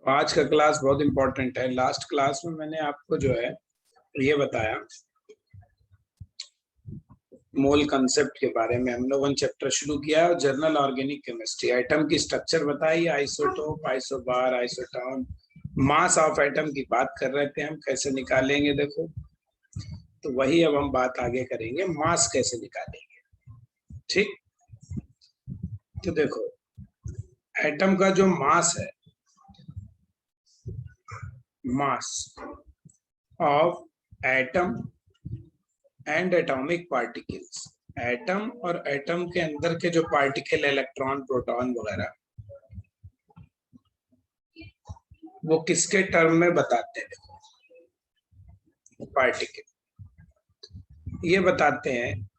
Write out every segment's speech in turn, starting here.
आज का क्लास बहुत इंपॉर्टेंट है। लास्ट क्लास में मैंने आपको जो है ये बताया मोल कंसेप्ट के बारे में। हम लोगों ने चैप्टर शुरू किया और जर्नल ऑर्गेनिक केमिस्ट्री, एटम की स्ट्रक्चर बताई, isotope, isobar, isotone, mass of atom की बात कर रहे थे हम, कैसे निकालेंगे। देखो तो वही अब हम बात आगे करेंगे, मास कैसे निकालेंगे। ठीक, तो देखो एटम का जो मास है, mass of atom and atomic particles, atom और एटम के अंदर के जो पार्टिकल, इलेक्ट्रॉन, प्रोटॉन वगैरह, वो किसके टर्म में बताते हैं। देखो पार्टिकल ये बताते हैं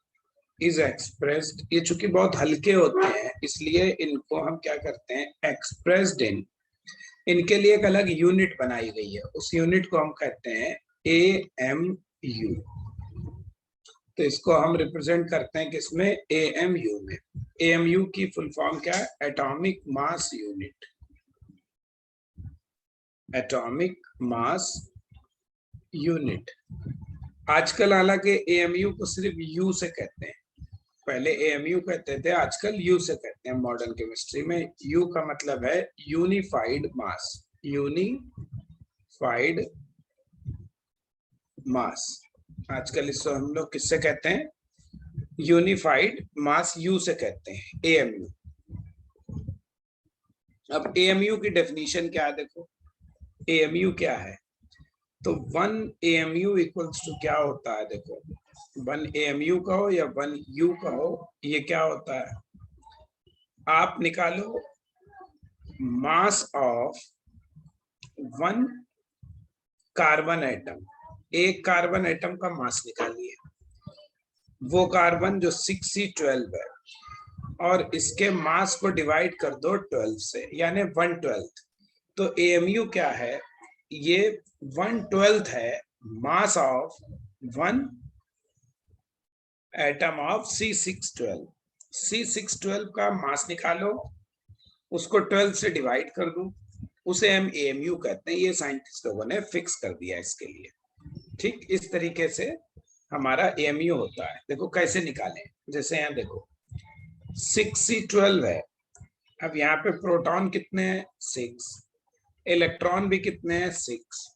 इज एक्सप्रेस्ड, ये चूंकि बहुत हल्के होते हैं इसलिए इनको हम क्या करते हैं, एक्सप्रेस्ड इन, इनके लिए एक अलग यूनिट बनाई गई है, उस यूनिट को हम कहते हैं AMU। तो इसको हम रिप्रेजेंट करते हैं किसमें, AMU में। AMU की फुल फॉर्म क्या है, atomic mass unit, atomic mass unit. आजकल हालांकि AMU को सिर्फ U से कहते हैं, पहले AMU कहते थे, आजकल U से कहते हैं मॉडर्न केमिस्ट्री में। U का मतलब है यूनिफाइड मास, यूनिफाइड मास। आजकल इसको हम लोग किससे कहते हैं, यूनिफाइड मास U से कहते हैं, AMU। अब AMU की डेफिनेशन क्या है, देखो AMU क्या है, तो 1 AMU इक्वल्स टू क्या होता है, देखो 1 AMU का हो या 1 U का हो, ये क्या होता है, आप निकालो मास ऑफ 1 कार्बन एटम, एक कार्बन एटम का मास निकालिए, वो कार्बन जो 6C12 है, और इसके मास को डिवाइड कर दो 12 से, यानी 1/12। तो AMU क्या है, ये 1/12 है mass of 1 atom of C612। C612 का मास निकालो, उसको 12 से डिवाइड कर दो, उसे हम AMU कहते हैं। ये साइंटिस्ट लोगों ने फिक्स कर दिया इसके लिए। ठीक, इस तरीके से हमारा AMU होता है। देखो कैसे निकालें, जैसे यहाँ देखो 6C12 है, अब यहाँ पे प्रोटॉन कितने हैं, 6, इलेक्ट्रॉन भी कितने हैं, 6।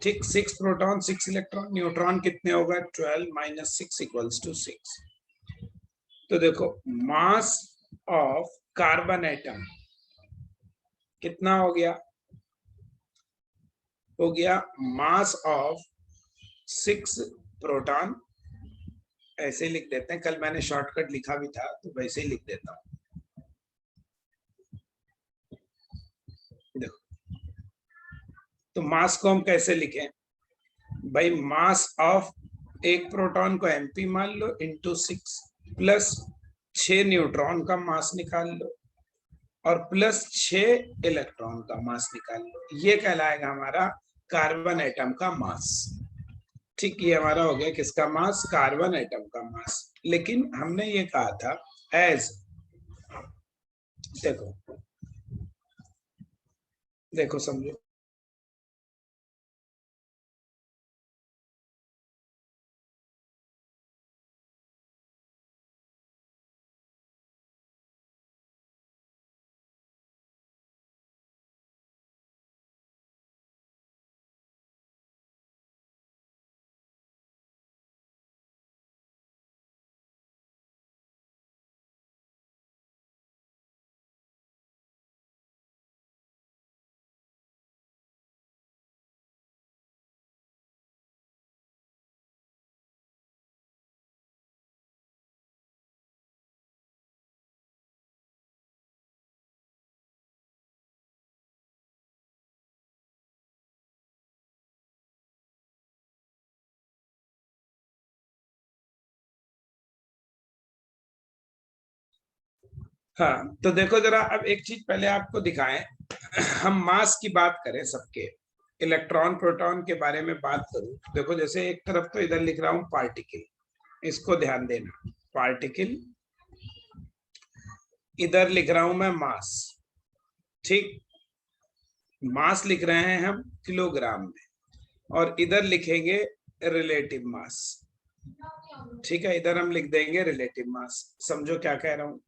ठीक, 6 प्रोटॉन 6 इलेक्ट्रॉन, न्यूट्रॉन कितने होगा, 12 - 6 = 6। तो देखो मास ऑफ कार्बन एटम कितना हो गया मास ऑफ 6 प्रोटॉन। ऐसे ही लिख देते हैं, कल मैंने शॉर्टकट लिखा भी था तो वैसे ही लिख देता हूं। देखो तो मास को हम कैसे लिखें भाई, मास ऑफ एक प्रोटॉन को MP मान लो इंटू 6 प्लस 6 न्यूट्रॉन का मास निकाल लो और प्लस 6 इलेक्ट्रॉन का मास निकाल लो, ये कहलाएगा हमारा कार्बन एटम का मास। ठीक, ये हमारा हो गया किसका मास, कार्बन एटम का मास। लेकिन हमने ये कहा था एज, देखो देखो समझो, हाँ तो देखो जरा, अब एक चीज पहले आपको दिखाएं, हम मास की बात करें सबके, इलेक्ट्रॉन प्रोटॉन के बारे में बात करूं, देखो जैसे एक तरफ तो इधर लिख रहा हूं पार्टिकल, इसको ध्यान देना, पार्टिकल, इधर लिख रहा हूं मैं मास। ठीक, मास लिख रहे हैं हम किलोग्राम में, और इधर लिखेंगे रिलेटिव मास। ठीक है, इधर हम लिख देंगे रिलेटिव मास। समझो क्या कह रहा हूं,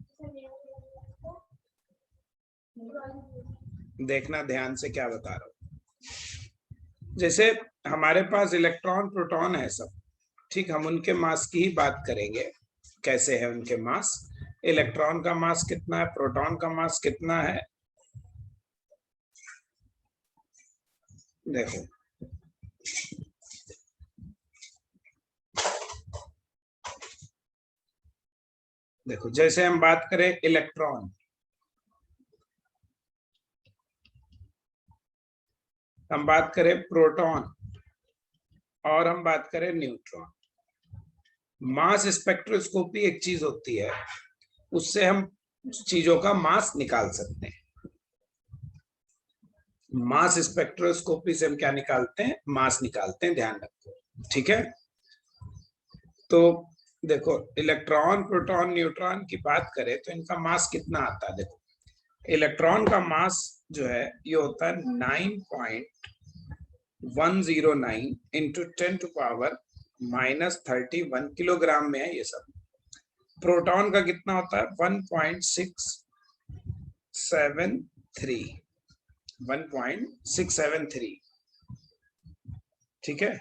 देखना ध्यान से क्या बता रहा हूं। जैसे हमारे पास इलेक्ट्रॉन प्रोटॉन है सब, ठीक, हम उनके मास की ही बात करेंगे, कैसे है उनके मास। इलेक्ट्रॉन का मास कितना है, प्रोटॉन का मास कितना है, देखो। देखो जैसे हम बात करें इलेक्ट्रॉन, हम बात करें प्रोटॉन, और हम बात करें न्यूट्रॉन। मास स्पेक्ट्रोस्कोपी एक चीज होती है, उससे हम चीजों का मास निकाल सकते हैं। मास स्पेक्ट्रोस्कोपी से हम क्या निकालते हैं, मास निकालते हैं, ध्यान रखो। ठीक है, तो देखो इलेक्ट्रॉन प्रोटॉन न्यूट्रॉन की बात करें तो इनका मास कितना आता है। देखो इलेक्ट्रॉन का मास जो है ये होता है 9.109 इंटू 10⁻⁻31 किलोग्राम में है ये सब। प्रोटॉन का कितना होता है 1.673 ठीक है,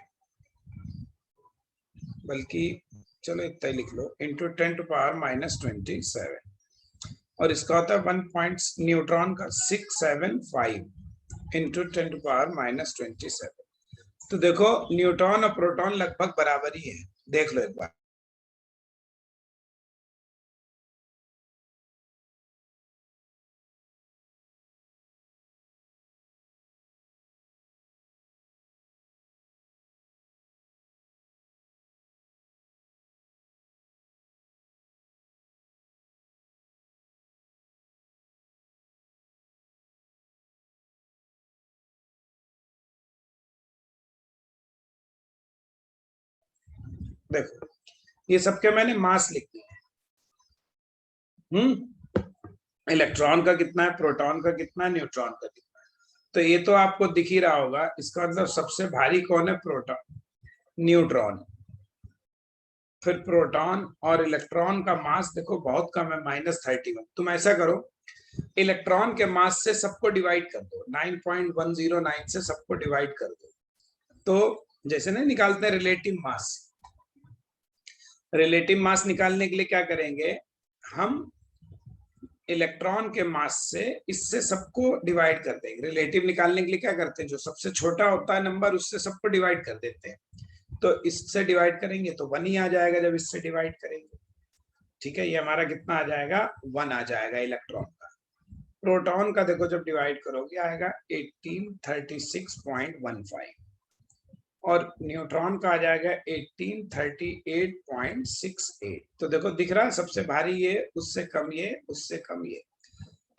बल्कि चलो इतना ही लिख लो, इंटू 10⁻⁻27, और इसका होता है 1. न्यूट्रॉन का 675 इंटू 10⁻⁻27। तो देखो न्यूट्रॉन और प्रोटॉन लगभग बराबर ही है, देख लो एक बार। देखो ये सबके मैंने मास लिख दिए हैं। इलेक्ट्रॉन का कितना है, प्रोटॉन का कितना है, न्यूट्रॉन का कितना है, तो ये तो आपको दिख ही रहा होगा। इसका मतलब सबसे भारी कौन है, प्रोटॉन, न्यूट्रॉन। फिर प्रोटॉन और इलेक्ट्रॉन का मास देखो बहुत कम है, -31। तुम ऐसा करो, इलेक्ट्रॉन के मास से सबको डिवाइड कर दो, 9.109 से सबको डिवाइड कर दो। तो जैसे ना निकालते हैं रिलेटिव मास, रिलेटिव मास निकालने के लिए क्या करेंगे हम, इलेक्ट्रॉन के मास से इससे सबको डिवाइड कर देंगे। रिलेटिव निकालने के लिए क्या करते हैं, जो सबसे छोटा होता है नंबर उससे सबको डिवाइड कर देते हैं। तो इससे डिवाइड करेंगे तो 1 ही आ जाएगा जब इससे डिवाइड करेंगे। ठीक है, ये हमारा कितना आ जाएगा, 1 आ जाएगा इलेक्ट्रॉन का। प्रोटॉन का देखो जब डिवाइड करोगे आएगा 1836.15, और न्यूट्रॉन का आ जाएगा 1838.68। तो देखो दिख रहा है, सबसे भारी ये, उससे कम ये, उससे कम ये।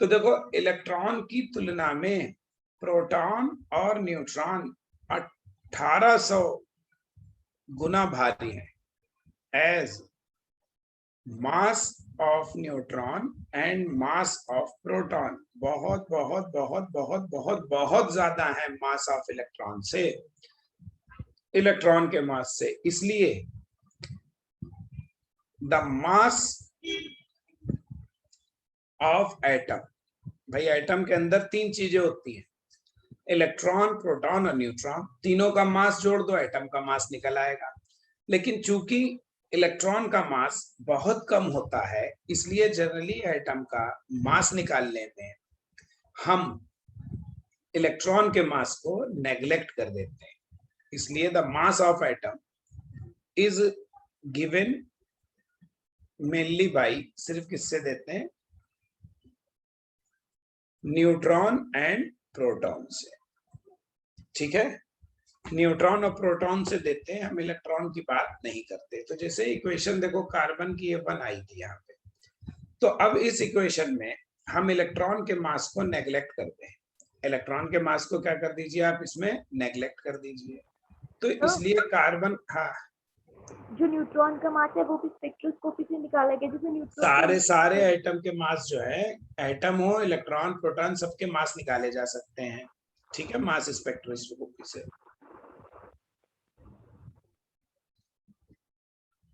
तो देखो इलेक्ट्रॉन की तुलना में प्रोटॉन और न्यूट्रॉन 1800 गुना भारी है, as mass of neutron and mass of proton बहुत बहुत बहुत बहुत बहुत बहुत ज्यादा है मास ऑफ इलेक्ट्रॉन से, इलेक्ट्रॉन के मास से। इसलिए द मास ऑफ एटम, भाई एटम के अंदर 3 चीजें होती हैं, इलेक्ट्रॉन प्रोटॉन और न्यूट्रॉन। तीनों का मास जोड़ दो, एटम का मास निकल आएगा। लेकिन चूंकि इलेक्ट्रॉन का मास बहुत कम होता है, इसलिए जनरली एटम का मास निकालने में हम इलेक्ट्रॉन के मास को नेग्लेक्ट कर देते हैं। इसलिए the mass of atom is given mainly by, सिर्फ किससे देते हैं, न्यूट्रॉन एंड प्रोटॉन से। ठीक है, न्यूट्रॉन और प्रोटॉन से देते हैं, हम इलेक्ट्रॉन की बात नहीं करते। तो जैसे इक्वेशन देखो कार्बन की ये 1 आई थी यहाँ पे, तो अब इस इक्वेशन में हम इलेक्ट्रॉन के मास को नेग्लेक्ट करते हैं। इलेक्ट्रॉन के मास को क्या कर दीजिए आप, इसमें नेग्लेक्ट कर दीजिए। तो इसलिए कार्बन, हाँ, जो न्यूट्रॉन का मास है वो भी स्पेक्ट्रोस्कोपी से निकाला गया, जिसमें न्यूट्रॉन सारे एटम के मास जो है, एटम हो इलेक्ट्रॉन प्रोटॉन सबके मास निकाले जा सकते हैं। ठीक है, मास स्पेक्ट्रोस्कोपी से।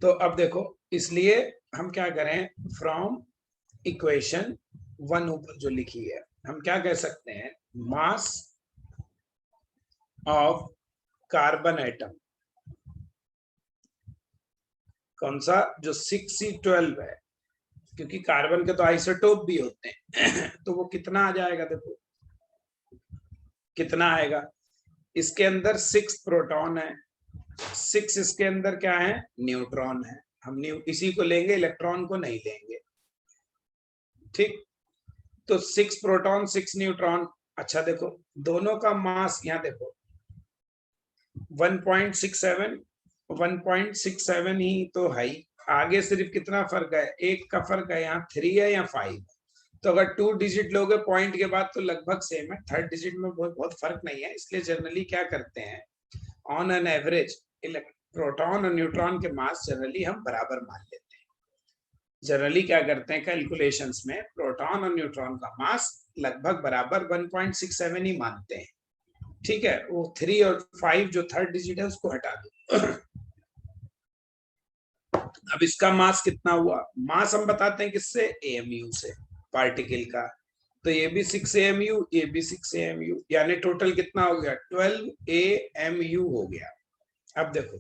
तो अब देखो, इसलिए हम क्या करें, फ्रॉम इक्वेशन 1 ऊपर जो लिखी है, हम क्या कह सकते हैं, मास ऑफ कार्बन एटम, कौन सा, जो 6C12 है, क्योंकि कार्बन के तो आइसोटोप भी होते हैं तो वो कितना आ जाएगा, देखो कितना आएगा, इसके अंदर 6 प्रोटॉन है, 6 इसके अंदर क्या है, न्यूट्रॉन है, हम इसी को लेंगे, इलेक्ट्रॉन को नहीं लेंगे, ठीक। तो 6 प्रोटॉन 6 न्यूट्रॉन। अच्छा देखो, दोनों का मास यहाँ देखो 1.67, 1.67 ही तो है ही, आगे सिर्फ कितना फर्क है, एक का फर्क है, यहाँ 3 है या 5। तो अगर 2 डिजिट लोगे पॉइंट के बाद तो लगभग सेम है, 3rd डिजिट में बहुत फर्क नहीं है। इसलिए जनरली क्या करते हैं, ऑन एन एवरेज प्रोटॉन और न्यूट्रॉन के मास जनरली हम बराबर मान लेते हैं। जनरली क्या करते हैं कैलकुलेशंस में, प्रोटॉन और न्यूट्रॉन का मास लगभग बराबर 1.67 ही मानते हैं, ठीक है। वो 3 और 5 जो 3rd डिजिट है उसको हटा दो अब इसका मास कितना हुआ, मास हम बताते हैं किससे, AMU से, पार्टिकल का। तो ये भी 6 AMU, ये भी 6 AMU, यानी टोटल कितना हो गया, 12 AMU हो गया। अब देखो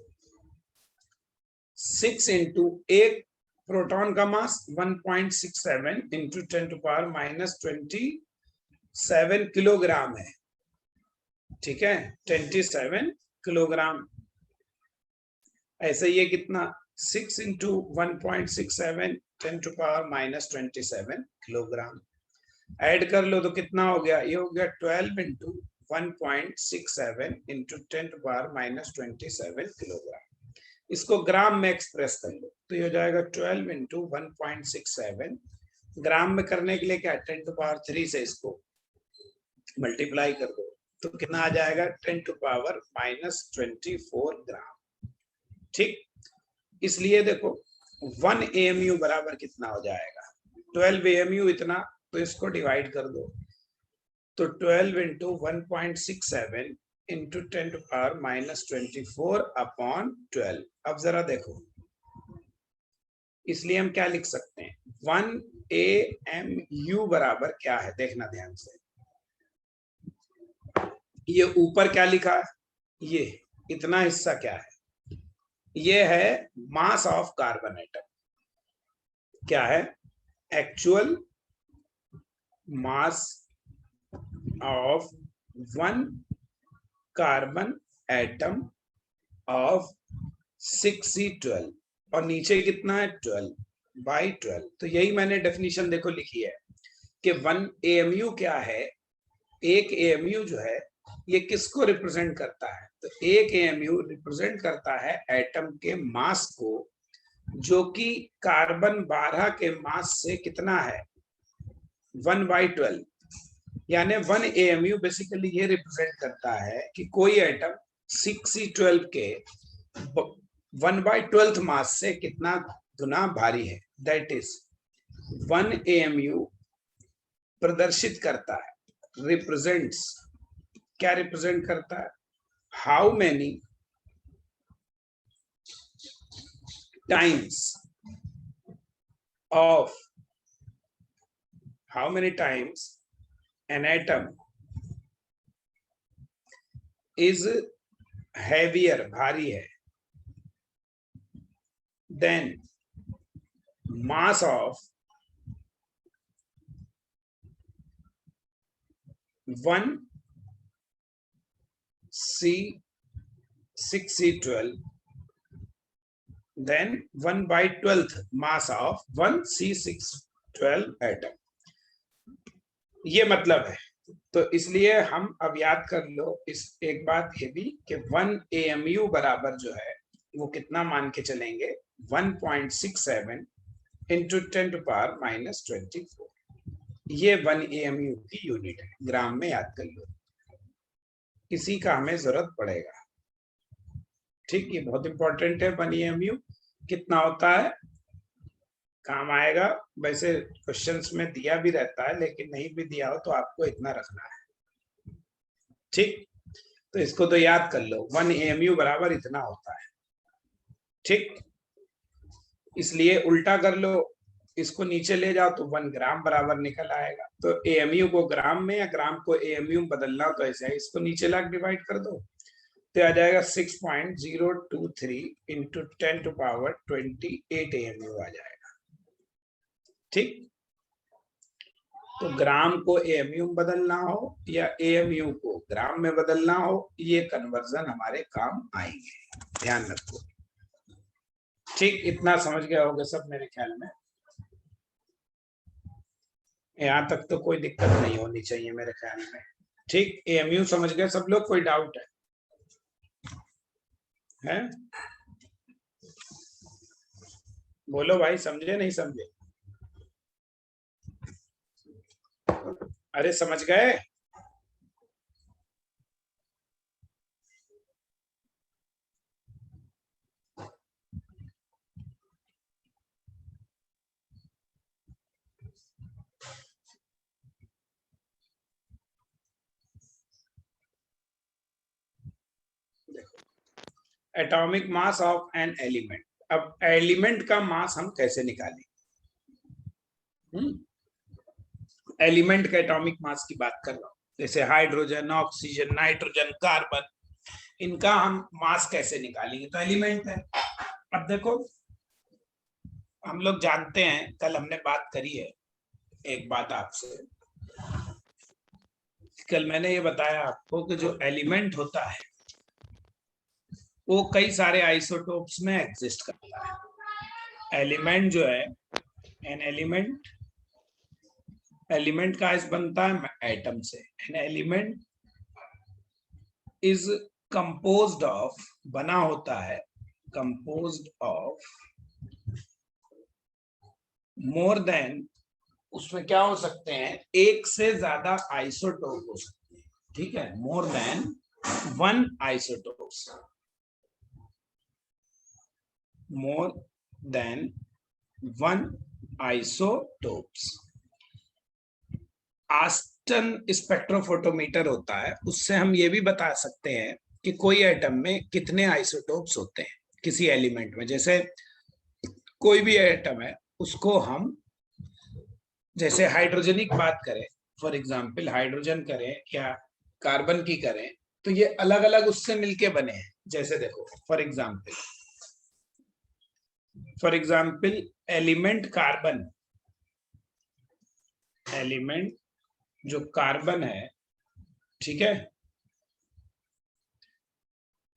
6 इंटू एक प्रोटॉन का मास 1.67 इंटू 10⁻⁻27 किलोग्राम है, ठीक है, 27 किलोग्राम। ऐसे ये कितना, 6 इंटू 1.67 10⁻⁻27 किलोग्राम। ऐड कर लो तो कितना हो गया, ये हो गया 12 इंटू 1.67 इंटू 10⁻⁻27 किलोग्राम। इसको ग्राम में एक्सप्रेस कर लो तो ये हो जाएगा 12 इंटू 1.67, ग्राम में करने के लिए क्या, 10⁻³ से इसको मल्टीप्लाई कर दो तो कितना आ जाएगा, 10⁻⁻24 ग्राम, ठीक। इसलिए देखो 1 AMU बराबर कितना हो जाएगा, 12 AMU इतना, तो इसको डिवाइड कर दो तो 12 इंटू 1.67 इंटू 10⁻⁻24 अपॉन 12। अब जरा देखो, इसलिए हम क्या लिख सकते हैं, 1 AMU बराबर क्या है, देखना ध्यान से, ये ऊपर क्या लिखा है, ये इतना हिस्सा क्या है, ये है मास ऑफ कार्बन एटम। क्या है, actual mass of 1 carbon atom of 6C12, और नीचे कितना है, 12/12। तो यही मैंने डेफिनेशन देखो लिखी है कि 1 AMU क्या है, एक AMU जो है ये किसको रिप्रेजेंट करता है, तो एक AMU रिप्रेजेंट करता है एटम के मास को, जो कि कार्बन 12 के मास से कितना है, 1/12। यानी 1 AMU बेसिकली ये रिप्रेजेंट करता है कि कोई एटम 6C12 के 1/12 मास से कितना गुना भारी है। दैट इज 1 AMU प्रदर्शित करता है, रिप्रेजेंट्स, क्या रिप्रेजेंट करता है, how many times of, how many times an atom is heavier, भारी है, than mass of 6C12 then 1/12 mass of 1C612 atom। ये मतलब है। तो इसलिए हम अब याद कर लो इस एक बात ये भी कि 1 AMU बराबर जो है वो कितना मान के चलेंगे, 1.67 इंटू 10⁻⁻24। ये 1 AMU की यूनिट है, ग्राम में याद कर लो, इसी का हमें जरूरत पड़ेगा, ठीक। ये बहुत इंपॉर्टेंट है, 1 AMU कितना होता है, काम आएगा। वैसे क्वेश्चंस में दिया भी रहता है, लेकिन नहीं भी दिया हो तो आपको इतना रखना है। ठीक, तो इसको तो याद कर लो, 1 AMU बराबर इतना होता है। ठीक, इसलिए उल्टा कर लो, इसको नीचे ले जाओ तो 1 ग्राम बराबर निकल आएगा। तो AMU को ग्राम में या ग्राम को AMU में बदलना तो ऐसे है, इसको नीचे ला डिवाइड कर दो तो आ जाएगा 6.023 इंटू 10⁻28 AMU आ जाएगा। ठीक, तो ग्राम को AMU में बदलना हो या AMU को ग्राम में बदलना हो, ये कन्वर्जन हमारे काम आएंगे, ध्यान रखो। ठीक, इतना समझ गए होगे सब मेरे ख्याल में। यहाँ तक तो कोई दिक्कत नहीं होनी चाहिए मेरे ख्याल में। ठीक, AMU समझ गए सब लोग, कोई डाउट है? बोलो भाई, समझे नहीं समझे? अरे समझ गए? Atomic mass of an element. अब एलिमेंट का मास हम कैसे निकालें? एलिमेंट का एटॉमिक मास की बात कर रहा हूं, जैसे हाइड्रोजन, ऑक्सीजन, नाइट्रोजन, कार्बन, इनका हम मास कैसे निकालेंगे? तो एलिमेंट है। अब देखो, हम लोग जानते हैं, कल हमने बात करी है एक बात आपसे, कल मैंने ये बताया आपको कि जो एलिमेंट होता है वो कई सारे आइसोटोप्स में एग्जिस्ट करता है। एलिमेंट जो है, एन एलिमेंट का इस बनता है एटम से। An element is composed of, बना होता है, कंपोज्ड ऑफ मोर देन, उसमें क्या हो सकते हैं, एक से ज्यादा आइसोटोप हो सकते हैं। ठीक है, more than 1 isotopes, more than 1 isotopes. Aston spectrophotometer होता है, उससे हम ये भी बता सकते हैं कि कोई एटम में कितने आइसोटोप्स होते हैं किसी एलिमेंट में। जैसे कोई भी एटम है, उसको हम, जैसे हाइड्रोजनिक बात करें, फॉर एग्जांपल हाइड्रोजन करें या कार्बन की करें, तो ये अलग अलग उससे मिलके बने हैं। जैसे देखो, for example element carbon, element जो कार्बन है, ठीक है,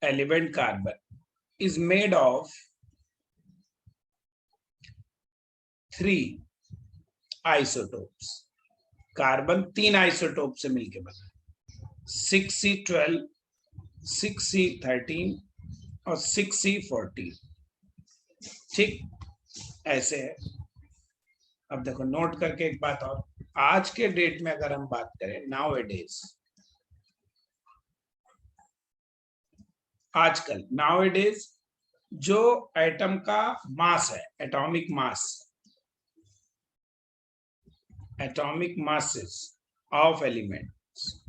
element carbon is made of 3 isotopes. Carbon 3 isotope से मिलके बना, 6C12, 6C13 और 6C14। ठीक, ऐसे है। अब देखो, नोट करके एक बात और, आज के डेट में अगर हम बात करें, नाउ एडेज, आजकल नाउ एडेज जो एटम का मास है, atomic mass, atomic masses of elements,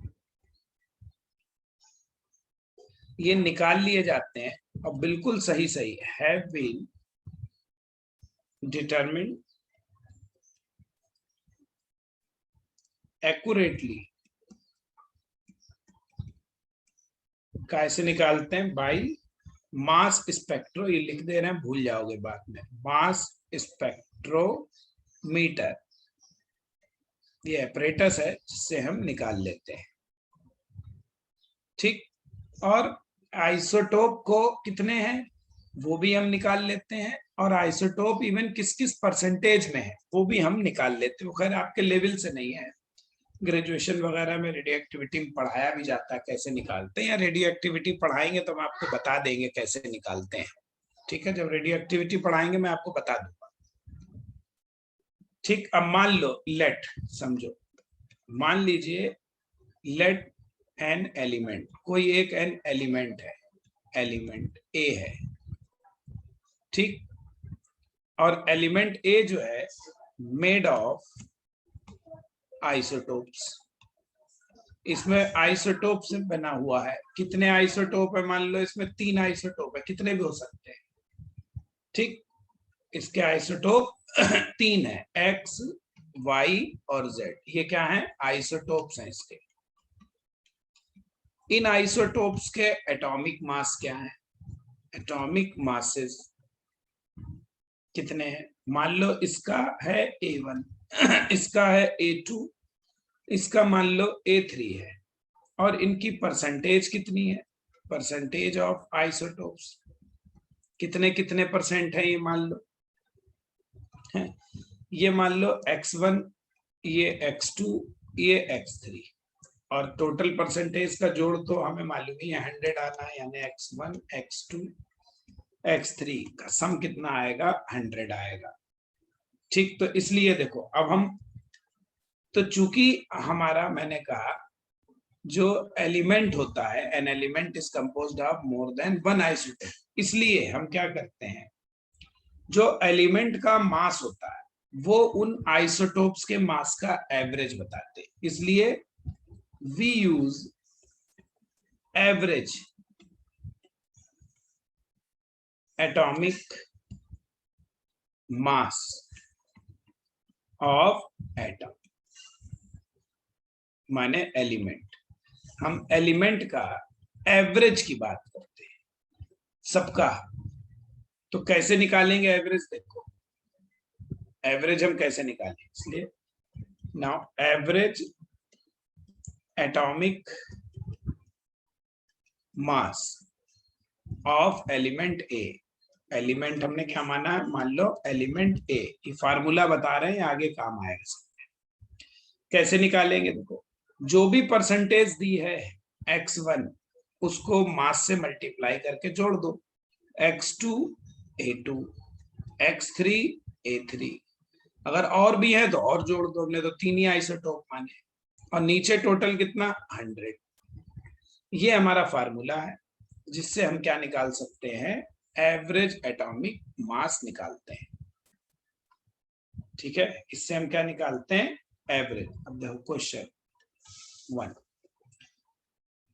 ये निकाल लिए जाते हैं और बिल्कुल सही सही हैव बीन डिटरमिन्ड एक्यूरेटली। कैसे निकालते हैं? बाई मास स्पेक्ट्रो, ये लिख दे रहे हैं, भूल जाओगे बाद में, मास स्पेक्ट्रोमीटर, ये apparatus है जिससे हम निकाल लेते हैं। ठीक, और आइसोटोप को कितने हैं वो भी हम निकाल लेते हैं, और आइसोटोप इवन किस किस परसेंटेज में है वो भी हम निकाल लेते हैं। खैर आपके लेवल से नहीं है, ग्रेजुएशन वगैरह में रेडियो एक्टिविटी में पढ़ाया भी जाता है कैसे निकालते हैं, या रेडियो एक्टिविटी पढ़ाएंगे तो हम आपको बता देंगे कैसे निकालते हैं। ठीक है, जब रेडियो एक्टिविटी पढ़ाएंगे मैं आपको बता दूंगा। ठीक, अब मान लो, लेट, समझो, मान लीजिए लेट एन एलिमेंट, कोई एक एन एलिमेंट है, एलिमेंट ए है। ठीक, और एलिमेंट ए जो है मेड ऑफ आइसोटोप्स, इसमें आइसोटोप से बना हुआ है। कितने आइसोटोप है? मान लो इसमें 3 आइसोटोप है, कितने भी हो सकते हैं, ठीक। इसके आइसोटोप 3 है, एक्स, वाई और जेड। ये क्या है? आइसोटोप्स हैं इसके। इन आइसोटोप्स के एटॉमिक मास क्या है? एटॉमिक मासेस कितने हैं? मान लो इसका है A1, इसका है A2, इसका मान लो A3 है, और इनकी परसेंटेज कितनी है? परसेंटेज ऑफ आइसोटोप्स कितने कितने परसेंट है? ये मान लो, ये मान लो X1, ये X2, ये X3, और टोटल परसेंटेज का जोड़ तो हमें मालूम ही है 100 आना है, यानी X1, X2, X3 का सम कितना आएगा? 100 आएगा, ठीक। तो इसलिए देखो अब हम, तो चूंकि हमारा, मैंने कहा जो एलिमेंट होता है, an element is composed of more than one isotope, इसलिए हम क्या करते हैं, जो एलिमेंट का मास होता है वो उन आइसोटोप्स के मास का एवरेज बताते हैं, इसलिए we use average atomic mass of atom, माने एलिमेंट। हम एलिमेंट का एवरेज की बात करते हैं सबका। तो कैसे निकालेंगे एवरेज? देखो एवरेज हम कैसे निकालें, इसलिए now average atomic mass of element A. Element हमने क्या माना है? मान लो एलिमेंट ए, ये फार्मूला बता रहे हैं, आगे काम आएगा सब। कैसे निकालेंगे? देखो जो भी परसेंटेज दी है X1, उसको मास से मल्टीप्लाई करके जोड़ दो, X2 A2, X3 A3, अगर और भी है तो और जोड़ दो, हमने तो 3 ही आइसोटोप माने, और नीचे टोटल कितना? 100। ये हमारा फार्मूला है जिससे हम क्या निकाल सकते हैं? एवरेज एटॉमिक मास निकालते हैं, ठीक है। इससे हम क्या निकालते हैं? एवरेज। अब देखो क्वेश्चन 1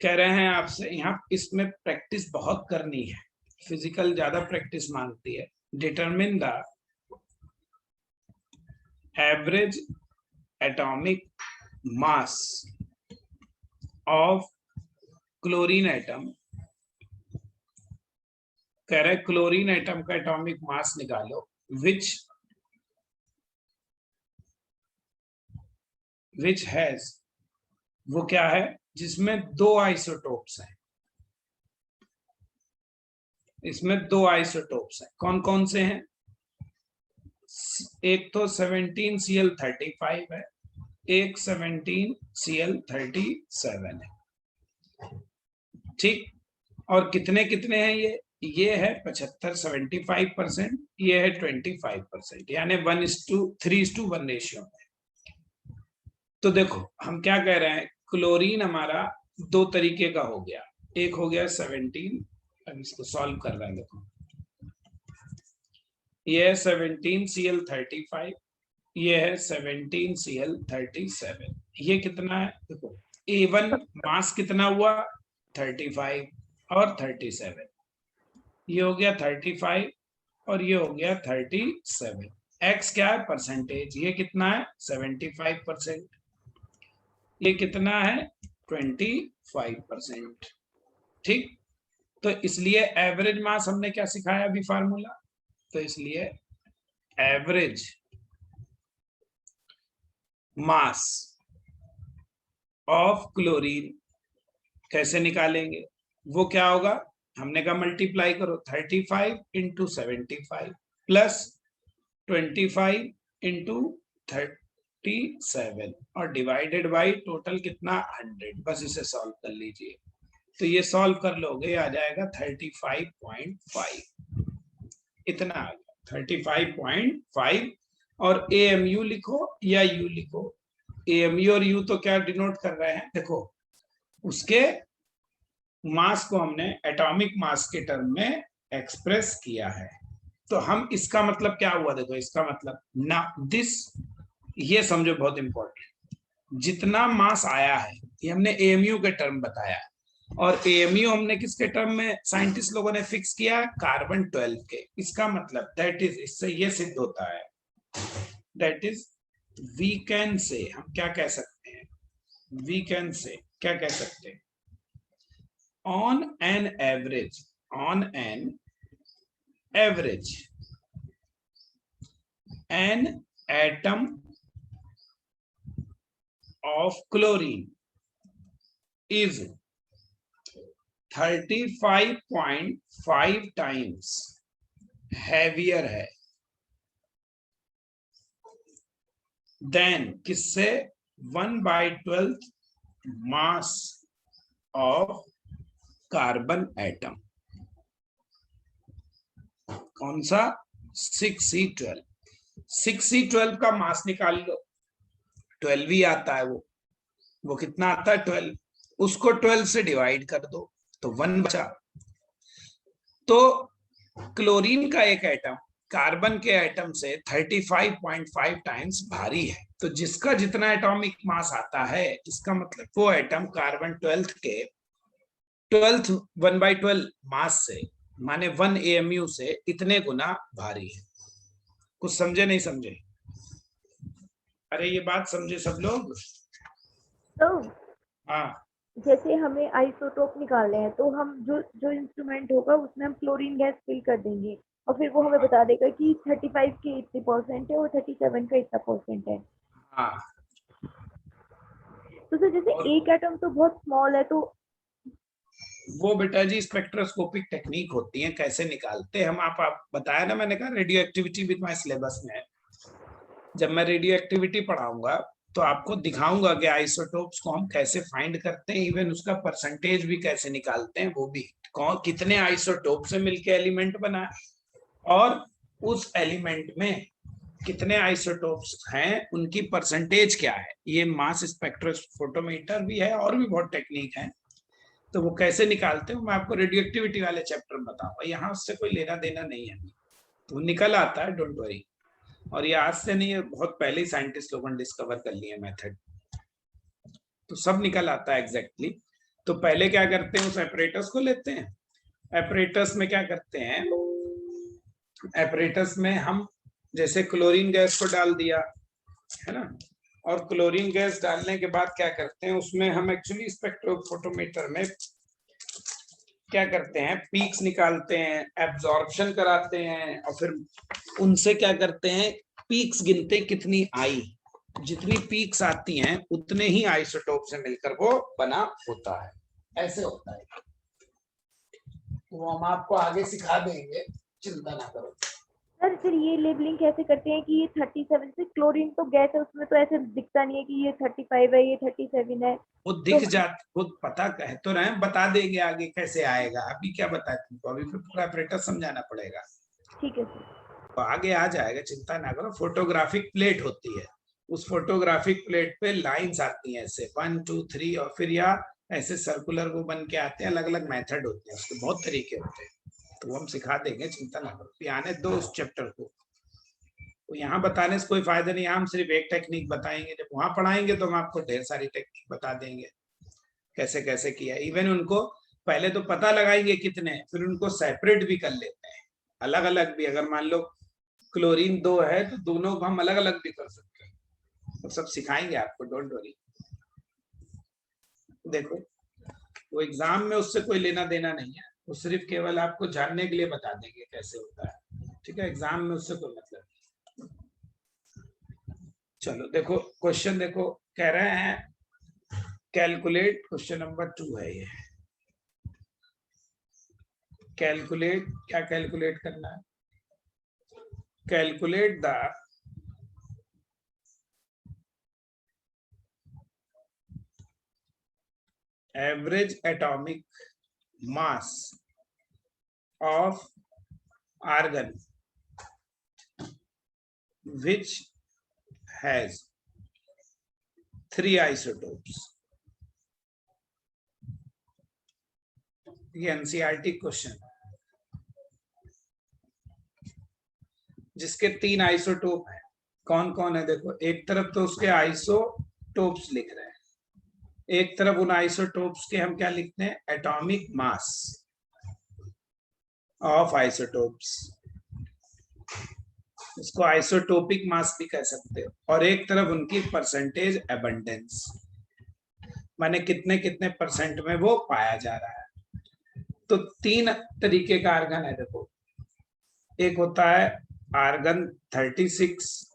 कह रहे हैं आपसे, यहाँ इसमें प्रैक्टिस बहुत करनी है, फिजिकल ज्यादा प्रैक्टिस मांगती है। Determine the average atomic mass of chlorine atom. कह रहे क्लोरीन एटम का एटॉमिक मास निकालो विच हैज, वो क्या है? जिसमें 2 आइसोटोप्स हैं। इसमें 2 आइसोटोप्स हैं, कौन कौन से हैं? एक तो 17Cl35 है, एक 17Cl37 है, ठीक। और कितने कितने हैं ये है 75, 75%, ये है 25%, यानी 1:3:1 रेशियो में। तो देखो हम क्या कह रहे हैं, क्लोरीन हमारा 2 तरीके का हो गया, एक हो गया 17, अब इसको सॉल्व कर रहे हैं। देखो ये है 17Cl35, ये है 17Cl37, ये कितना है? देखो A1 मास कितना हुआ? 35 और 37, ये हो गया 35 और ये हो गया 37। X क्या है? परसेंटेज। ये कितना है? 75%। ये कितना है? 25%, ठीक। तो इसलिए एवरेज मास हमने क्या सिखाया अभी फार्मूला, तो इसलिए एवरेज मास ऑफ क्लोरीन कैसे निकालेंगे? वो क्या होगा? हमने कहा मल्टीप्लाई करो 35 इंटू 75 प्लस 25 इंटू 37 और डिवाइडेड बाई टोटल कितना? 100। बस इसे सॉल्व कर लीजिए, तो ये सॉल्व कर लोगे आ जाएगा 35.5, इतना आ गया 35.5। और AMU लिखो या U लिखो, AMU और U तो क्या डिनोट कर रहे हैं? देखो उसके मास को हमने एटॉमिक मास के टर्म में एक्सप्रेस किया है, तो हम इसका मतलब क्या हुआ? देखो इसका मतलब ना दिस, ये समझो बहुत इंपॉर्टेंट, जितना मास आया है ये हमने एएमयू के टर्म बताया, और एएमयू हमने किसके टर्म में साइंटिस्ट लोगों ने फिक्स किया, कार्बन 12 के। इसका मतलब दैट इज, इससे ये सिद्ध होता है, that is we can say, हम क्या कह सकते हैं, वी कैन से क्या कह सकते हैं, on an average, on an average an atom of chlorine is 35.5 times heavier है than किससे, 1/12 mass of carbon atom। कौन सा, 6C12। 6C12 का मास निकाल लो, 12 ही आता है, वो कितना आता है, 12, उसको 12 से डिवाइड कर दो तो 1 बचा। तो क्लोरीन का एक एटम कार्बन के एटम से 35.5 टाइम्स भारी है, तो जिसका जितना एटॉमिक मास आता है, इसका मतलब वो एटम कार्बन 12 के 1/12 मास से, माने 1 AMU से इतने गुना भारी है। कुछ समझे नहीं समझे? अरे ये बात समझे सब लोग? तो हाँ, जैसे हमें आइसोटोप निकालने हैं, तो हम जो इंस्ट्रूमेंट होगा उसमें हम क्लोरीन गैस फिल कर देंगे, और फिर वो हमें बता देगा कि 35 के इतने परसेंट है और 37 का इतना परसेंट है। हाँ। तो सर जैसे एक एटम तो बहुत स्मॉल है, तो वो बेटा जी स्पेक्ट्रोस्कोपिक टेक्निक होती है, कैसे निकालते हैं हम, आप बताया ना, मैंने कहा रेडियो एक्टिविटी भी तुम्हारे सिलेबस में है। जब मैं रेडियो एक्टिविटी पढ़ाऊंगा तो आपको दिखाऊंगा कि आइसोटोप्स को हम कैसे फाइंड करते हैं, इवन उसका परसेंटेज भी कैसे निकालते हैं, वो भी कौन कितने आइसोटोप से मिलके एलिमेंट बना है, और उस एलिमेंट में कितने आइसोटोप्स हैं, उनकी परसेंटेज क्या है। ये मास स्पेक्ट्रोफोटोमीटर भी है, और भी बहुत टेक्निक है, तो वो कैसे निकालते हैं मैं आपको रेडियो एक्टिविटी वाले चैप्टर में बताऊंगा। यहाँ उससे कोई लेना देना नहीं है, तो निकल आता है, डोंट वरी। और ये आज से नहीं है, बहुत पहले ही साइंटिस्ट लोगों ने डिस्कवर कर लिया मेथड, तो सब निकल आता है एग्जैक्टली। तो पहले क्या करते हैं, उस एपरेटस को लेते हैं, एपरेटस में क्या करते हैं, एपरेटस में हम जैसे क्लोरीन गैस को डाल दिया है ना, और क्लोरीन गैस डालने के बाद क्या करते हैं, उसमें हम एक्चुअली स्पेक्ट्रोफोटोमीटर में क्या करते हैं, पीक्स निकालते हैं, एब्जॉर्प्शन कराते हैं, और फिर उनसे क्या करते हैं, पीक्स गिनते कितनी आई, जितनी पीक्स आती हैं उतने ही आइसोटोप से मिलकर वो बना होता है। ऐसे होता है, वो हम आपको आगे सिखा देंगे, चिंता ना करो। सर फिर ये लेबलिंग कैसे करते हैं कि ये 37 से, क्लोरीन तो गैस है, उसमें तो ऐसे दिखता नहीं है कि ये 35 है, ये 37 है। वो दिख जाता, खुद पता कह तो रहे, बता देंगे आगे कैसे आएगा, अभी क्या बताए तुमको, अभी फिर पूरा ऑपरेटर समझाना पड़ेगा। ठीक है सर। तो आगे आ जाएगा, चिंता ना करो। फोटोग्राफिक प्लेट होती है, उस फोटोग्राफिक प्लेट पे लाइंस आती हैं ऐसे 1 2 3, और फिर या ऐसे सर्कुलर वो बन के आते हैं, अलग अलग मेथड होते हैं, उसके बहुत तरीके होते हैं, तो हम सिखा देंगे, चिंता ना करो। आने दो उस चैप्टर को, तो यहाँ बताने से कोई फायदा नहीं, हम सिर्फ एक टेक्निक बताएंगे, जब वहां पढ़ाएंगे तो हम आपको ढेर सारी टेक्निक बता देंगे कैसे कैसे किया। इवन उनको पहले तो पता लगाएंगे कितने, फिर उनको सेपरेट भी कर लेते हैं, अलग अलग भी। अगर मान लो क्लोरीन 2 है तो दोनों को हम अलग अलग भी कर सकते हैं, तो सब सिखाएंगे आपको, डोंट वरी। देखो वो एग्जाम में उससे कोई लेना देना नहीं है, वो सिर्फ केवल आपको जानने के लिए बता देंगे कैसे होता है, ठीक है, एग्जाम में उससे कोई मतलब नहीं। चलो देखो क्वेश्चन, देखो कह रहे हैं कैलकुलेट, क्वेश्चन नंबर 2 है ये, कैलकुलेट, क्या कैलकुलेट करना है, calculate the average atomic mass of argon which has 3 isotopes। ये एनसीईआरटी क्वेश्चन, जिसके 3 आइसोटोप हैं। कौन कौन है देखो, एक तरफ तो उसके आइसोटोप्स लिख रहे हैं, एक तरफ उन आइसोटोप्स के हम क्या लिखते हैं, एटॉमिक मास ऑफ आइसोटोप्स, इसको आइसोटोपिक मास भी कह सकते हो, और एक तरफ उनकी परसेंटेज एबंडेंस, माने कितने कितने परसेंट में वो पाया जा रहा है। तो तीन तरीके का आर्गन है देखो, एक होता है आर्गन 36,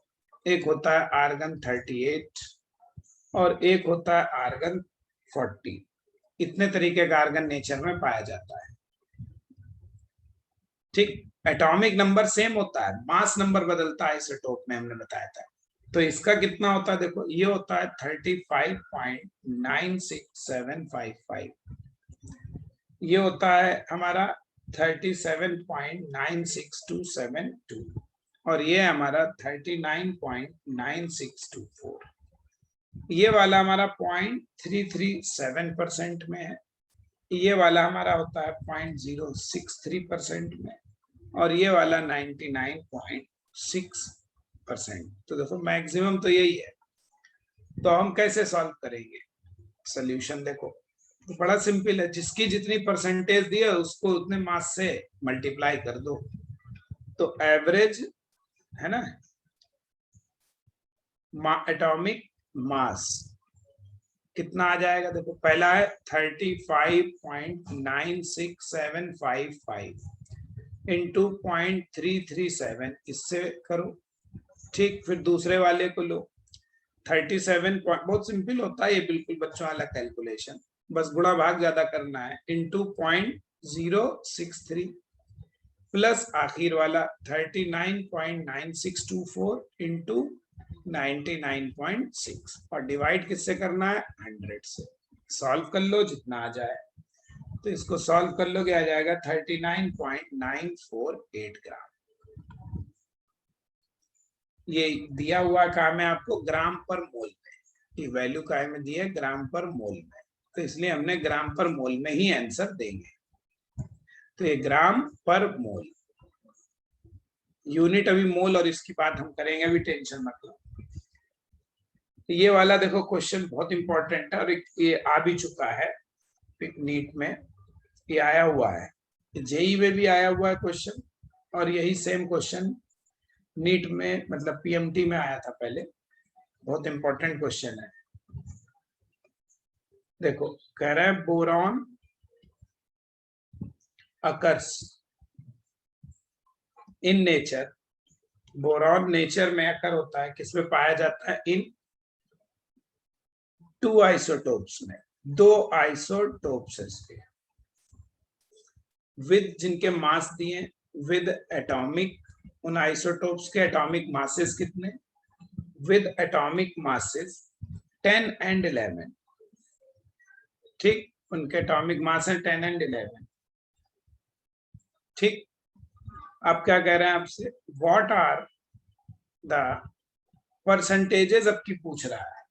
एक होता है आर्गन 38 और एक होता है आर्गन 40। इतने तरीके का आर्गन नेचर में पाया जाता है। ठीक, एटॉमिक नंबर सेम होता है, मास नंबर बदलता है आइसोटोप में, हमने बताया था। तो इसका कितना होता है देखो, ये होता है 35.96755, ये होता है हमारा 37.96272 और ये हमारा 39.9624। ये वाला हमारा 0.337% में है, ये वाला हमारा होता है 0.063% में, और ये वाला 99.6%। तो देखो मैक्सिमम तो यही है। तो हम कैसे सॉल्व करेंगे सोल्यूशन, देखो तो बड़ा सिंपल है, जिसकी जितनी परसेंटेज दी है उसको उतने मास से मल्टीप्लाई कर दो। तो एवरेज है ना, एटॉमिक मास कितना आ जाएगा, देखो पहला है 35.96755 इंटू 0.337, इससे करो। ठीक, फिर दूसरे वाले को लो 37, बहुत सिंपल होता है ये, बिल्कुल बच्चों वाला कैलकुलेशन, बस गुणा भाग ज्यादा करना है, इंटू 0.063 प्लस आखिर वाला 39.9624 इंटू 99.6 और डिवाइड किससे करना है, 100 से। सॉल्व कर लो जितना आ जाए, तो इसको सॉल्व कर लो, क्या आ जाएगा 39.948 ग्राम। ये दिया हुआ काम है आपको ग्राम पर मोल में, ये वैल्यू काय में दी है, ग्राम पर मोल में, तो इसलिए हमने ग्राम पर मोल में ही आंसर देंगे। तो ये ग्राम पर मोल, यूनिट अभी मोल और इसकी बात हम करेंगे, अभी टेंशन मत लो। तो ये वाला देखो क्वेश्चन बहुत इंपॉर्टेंट है और ये आ भी चुका है नीट में, ये आया हुआ है, जेई में भी आया हुआ है क्वेश्चन, और यही सेम क्वेश्चन नीट में मतलब पीएमटी में आया था पहले। बहुत इंपॉर्टेंट क्वेश्चन है। देखो कह रहा है boron occurs in nature, boron nature में अकर होता है, किसमें पाया जाता है, इन टू आइसोटोप्स में, दो आइसोटोप्स है विद जिनके मास दिए विद एटॉमिक, उन आइसोटोप्स के एटॉमिक मासेस कितने, विद एटॉमिक मासेस 10 एंड 11। ठीक, उनके एटॉमिक मास है 10 एंड 11। ठीक, अब क्या कह रहे हैं आपसे, व्हाट आर द परसेंटेजेस, अब की पूछ रहा है,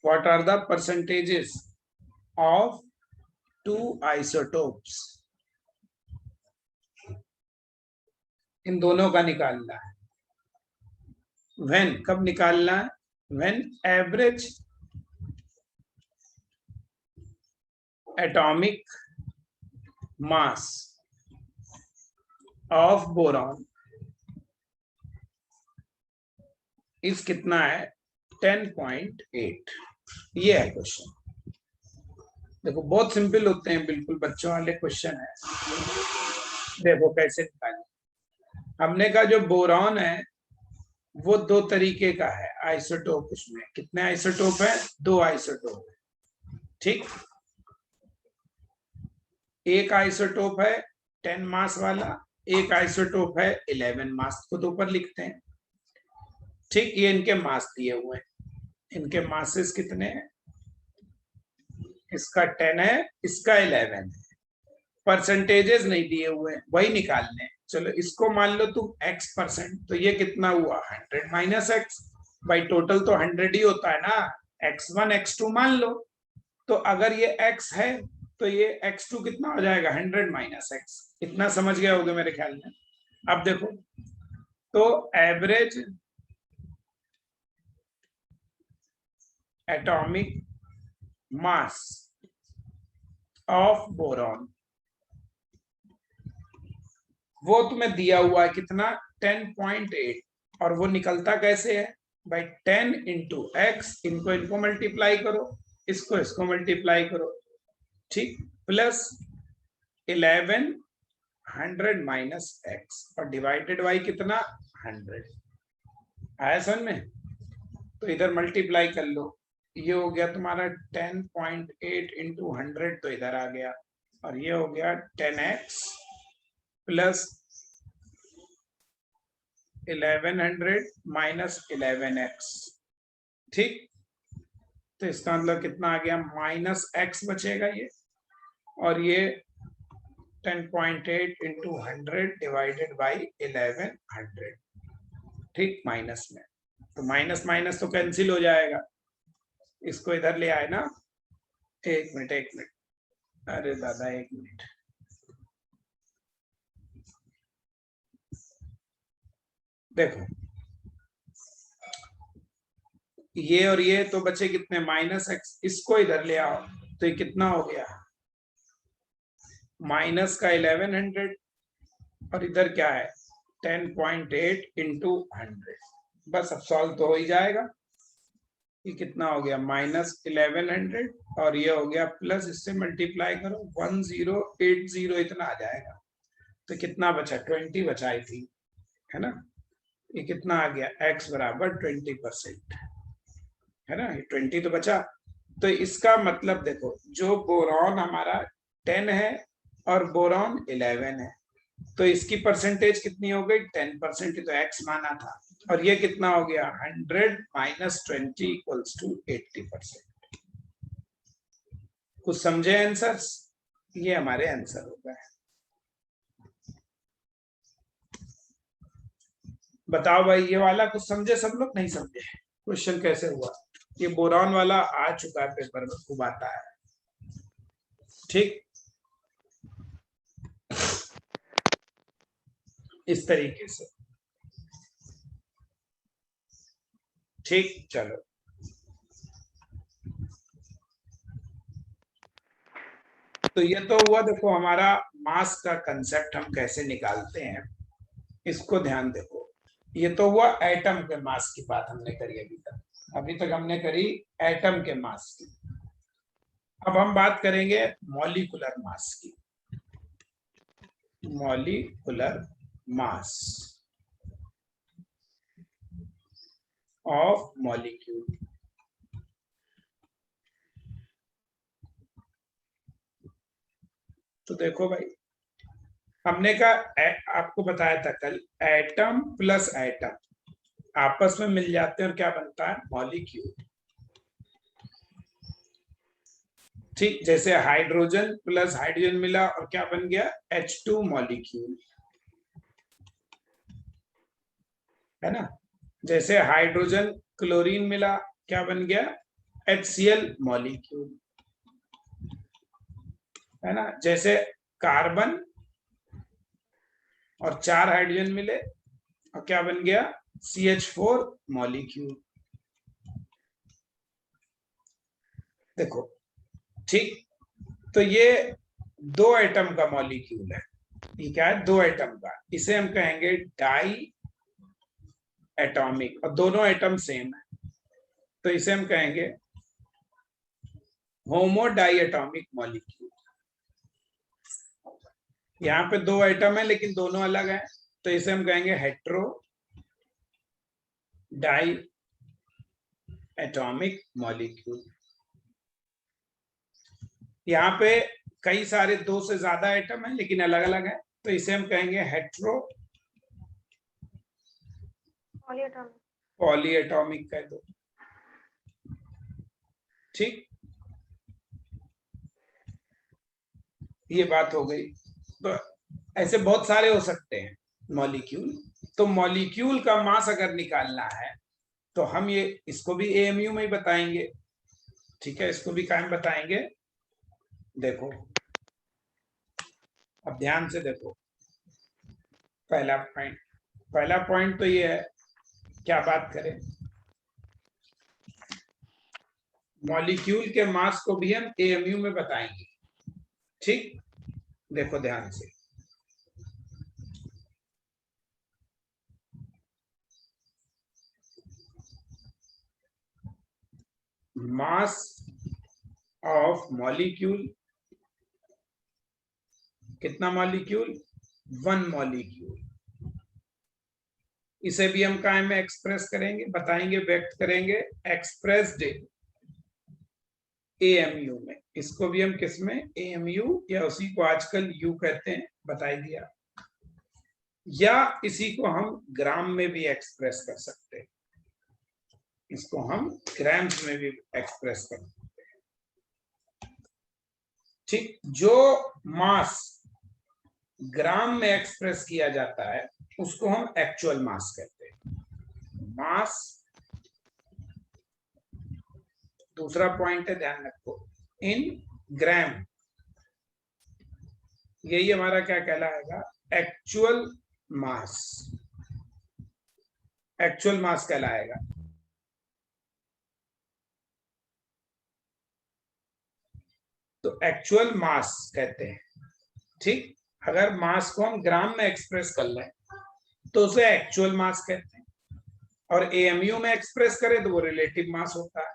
what are the percentages of two isotopes, इन दोनों का निकालना है। व्हेन, कब निकालना है, when average atomic mass of boron is कितना है, 10.8। ये है क्वेश्चन। देखो बहुत सिंपल होते हैं, बिल्कुल बच्चों वाले क्वेश्चन है। देखो कैसे निकालें, हमने कहा जो बोरॉन है वो दो तरीके का है आइसोटोप, उसमें कितने आइसोटोप है, दो आइसोटोप है। ठीक, एक आइसोटोप है 10 मास वाला, एक आइसोटोप है 11 मास, को तो ऊपर लिखते हैं। ठीक, ये इनके मास दिए हुए हैं, इनके मासेस कितने हैं, इसका 10 है, इसका 11 है, परसेंटेजेस नहीं दिए हुए हैं, वही निकालने हैं। चलो इसको मान लो तुम x%, तो ये कितना हुआ 100 माइनस एक्स, भाई टोटल तो 100 ही होता है ना, x1 x2 मान लो। तो अगर ये x है तो ये x2 कितना हो जाएगा 100 माइनस एक्स, इतना समझ गया होगा मेरे ख्याल में। अब देखो तो average atomic mass of boron, वो तुम्हें दिया हुआ है कितना 10.8, और वो निकलता कैसे है भाई 10 इंटू एक्स, इनको मल्टीप्लाई करो, इसको मल्टीप्लाई करो, ठीक, प्लस 1100 माइनस एक्स और डिवाइडेड बाई कितना 100, आया समझ में? तो इधर मल्टीप्लाई कर लो, ये हो गया तुम्हारा 10.8 इंटू 100, तो इधर आ गया, और ये हो गया 10x प्लस 1100 माइनस 11x, ठीक। तो इसका मतलब कितना आ गया माइनस x बचेगा ये, और ये 10.8 इंटू 100 डिवाइडेड बाई 1100, ठीक, माइनस में, तो माइनस माइनस तो कैंसिल हो जाएगा, इसको इधर ले आए ना, एक मिनट, अरे दादा एक मिनट, देखो ये और ये तो बचे कितने माइनस एक्स, इसको इधर ले आओ, तो ये कितना हो गया माइनस का 1100, और इधर क्या है 10.8 इंटू 100, बस अब सॉल्व तो हो ही जाएगा, ये कितना हो गया माइनस 1100, और ये हो गया प्लस, इससे मल्टीप्लाई करो 1080 इतना आ जाएगा, तो कितना बचा 20 बचा आई थी, है ना, ये कितना आ गया x बराबर 20%, है ना, ये 20 तो बचा। तो इसका मतलब देखो जो बोरॉन हमारा 10 है और बोरॉन 11 है, तो इसकी परसेंटेज कितनी हो गई 10%, तो x माना था, और ये कितना हो गया 100 माइनस 20 इक्वल्स टू 80%। कुछ समझे आंसर्स? ये हमारे आंसर हो गए। बताओ भाई ये वाला कुछ समझे सब लोग, नहीं समझे? क्वेश्चन कैसे हुआ? ये बोरॉन वाला आ चुका है पेपर में, खूब आता है, ठीक, इस तरीके से, ठीक, चलो तो ये तो हुआ, देखो हमारा मास का कंसेप्ट हम कैसे निकालते हैं, इसको ध्यान देखो। ये तो हुआ एटम के मास की बात हमने करी अभी तक हमने करी एटम के मास की। अब हम बात करेंगे मॉलिक्यूलर मास की, मॉलिक्यूलर मास ऑफ मॉलिक्यूल। तो देखो भाई हमने कहा, आपको बताया था कल, एटम प्लस एटम आपस में मिल जाते हैं और क्या बनता है मॉलिक्यूल, ठीक, जैसे हाइड्रोजन प्लस हाइड्रोजन मिला और क्या बन गया H2 मॉलिक्यूल, है ना, जैसे हाइड्रोजन क्लोरीन मिला क्या बन गया HCl मॉलिक्यूल, है ना, जैसे कार्बन और 4 हाइड्रोजन मिले और क्या बन गया CH4 मॉलिक्यूल। देखो ठीक, तो ये 2 एटम का मॉलिक्यूल है, ये क्या है 2 एटम का, इसे हम कहेंगे डाई एटॉमिक, और दोनों एटम सेम है तो इसे हम कहेंगे होमो डाई एटॉमिक मॉलिक्यूल। यहाँ पे 2 एटम है लेकिन दोनों अलग है, तो इसे हम कहेंगे हेट्रो डाई एटॉमिक मॉलिक्यूल। यहाँ पे कई सारे 2 से ज्यादा एटम है लेकिन अलग अलग है, तो इसे हम कहेंगे हेट्रो पॉली एटॉमिक कह दो, ठीक, ये बात हो गई। तो ऐसे बहुत सारे हो सकते हैं मॉलिक्यूल, तो मॉलिक्यूल का मास अगर निकालना है तो हम ये इसको भी एएमयू में ही बताएंगे, ठीक है, इसको भी कायम बताएंगे। देखो अब ध्यान से देखो, पहला पॉइंट तो ये है, क्या बात करें, मॉलिक्यूल के मास को भी हम एएमयू में बताएंगे। ठीक, देखो ध्यान से, मास ऑफ मॉलिक्यूल, कितना मॉलिक्यूल, 1 मॉलिक्यूल। इसे भी हम काय में एक्सप्रेस करेंगे, बताएंगे, व्यक्त करेंगे, एक्सप्रेस्ड एएमयू में। इसको भी हम किस में, एएमयू, या उसी को आजकल यू कहते हैं, बता दिया। या इसी को हम ग्राम में भी एक्सप्रेस कर सकते हैं, इसको हम ग्राम्स में भी एक्सप्रेस कर सकते हैं। ठीक, जो मास ग्राम में एक्सप्रेस किया जाता है उसको हम एक्चुअल मास कहते हैं। मास, दूसरा पॉइंट है, ध्यान रखो, इन ग्राम, यही हमारा क्या कहलाएगा, एक्चुअल मास, एक्चुअल मास कहलाएगा। तो एक्चुअल मास कहते हैं। ठीक, अगर मास को हम ग्राम में एक्सप्रेस कर लें तो उसे एक्चुअल मास कहते हैं, और एएमयू में एक्सप्रेस करें तो वो रिलेटिव मास होता है।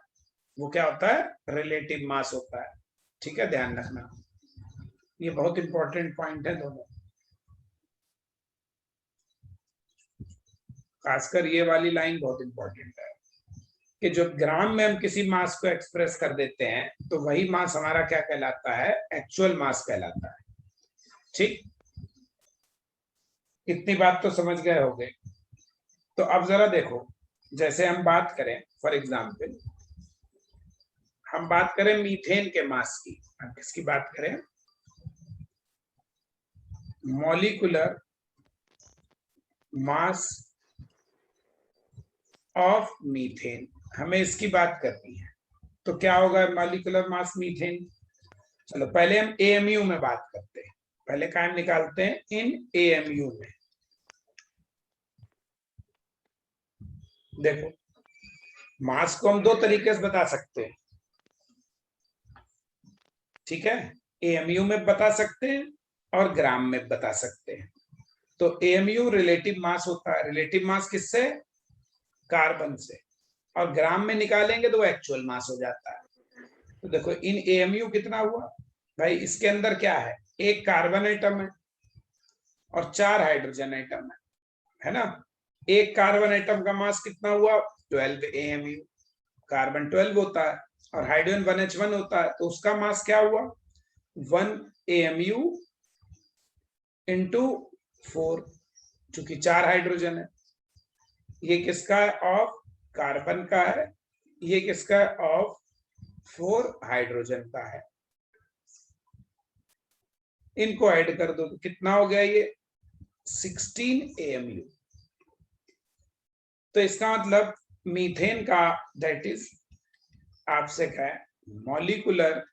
वो क्या होता है, रिलेटिव मास होता है। ठीक है, ध्यान रखना, ये बहुत इंपॉर्टेंट पॉइंट है दोनों, खासकर ये वाली लाइन बहुत इंपॉर्टेंट है कि जो ग्राम में हम किसी मास को एक्सप्रेस कर देते हैं तो वही मास हमारा क्या कहलाता है, एक्चुअल मास कहलाता है। ठीक, इतनी बात तो समझ गए होंगे। तो अब जरा देखो, जैसे हम बात करें, फॉर एग्जाम्पल हम बात करें मीथेन के मास की। हम किसकी बात करें, मॉलिक्यूलर मास ऑफ मीथेन, हमें इसकी बात करनी है। तो क्या होगा मॉलिक्यूलर मास मीथेन, चलो पहले हम एएमयू में बात करते हैं, पहले काम निकालते हैं इन एएमयू में। देखो, मास को हम दो तरीके से बता सकते हैं, ठीक है, एएमयू में बता सकते हैं और ग्राम में बता सकते हैं। तो एएमयू रिलेटिव मास होता है, रिलेटिव मास किससे, कार्बन से, और ग्राम में निकालेंगे तो वो एक्चुअल मास हो जाता है। तो देखो इन एएमयू कितना हुआ भाई, इसके अंदर क्या है, एक कार्बन एटम है और 4 हाइड्रोजन एटम है ना। एक कार्बन एटम का मास कितना हुआ, 12 एएमयू, कार्बन 12 होता है और हाइड्रोजन 1H1 होता है, तो उसका मास क्या हुआ, 1 एएमयू इंटू 4, चूंकि 4 हाइड्रोजन है। ये किसका है, ऑफ कार्बन का है, ये किसका है, ऑफ 4 हाइड्रोजन का है। इनको ऐड कर दो तो कितना हो गया, ये 16 एएमयू। तो इसका मतलब मीथेन का, दैट इज, आपसे क्या है, मॉलिक्यूलर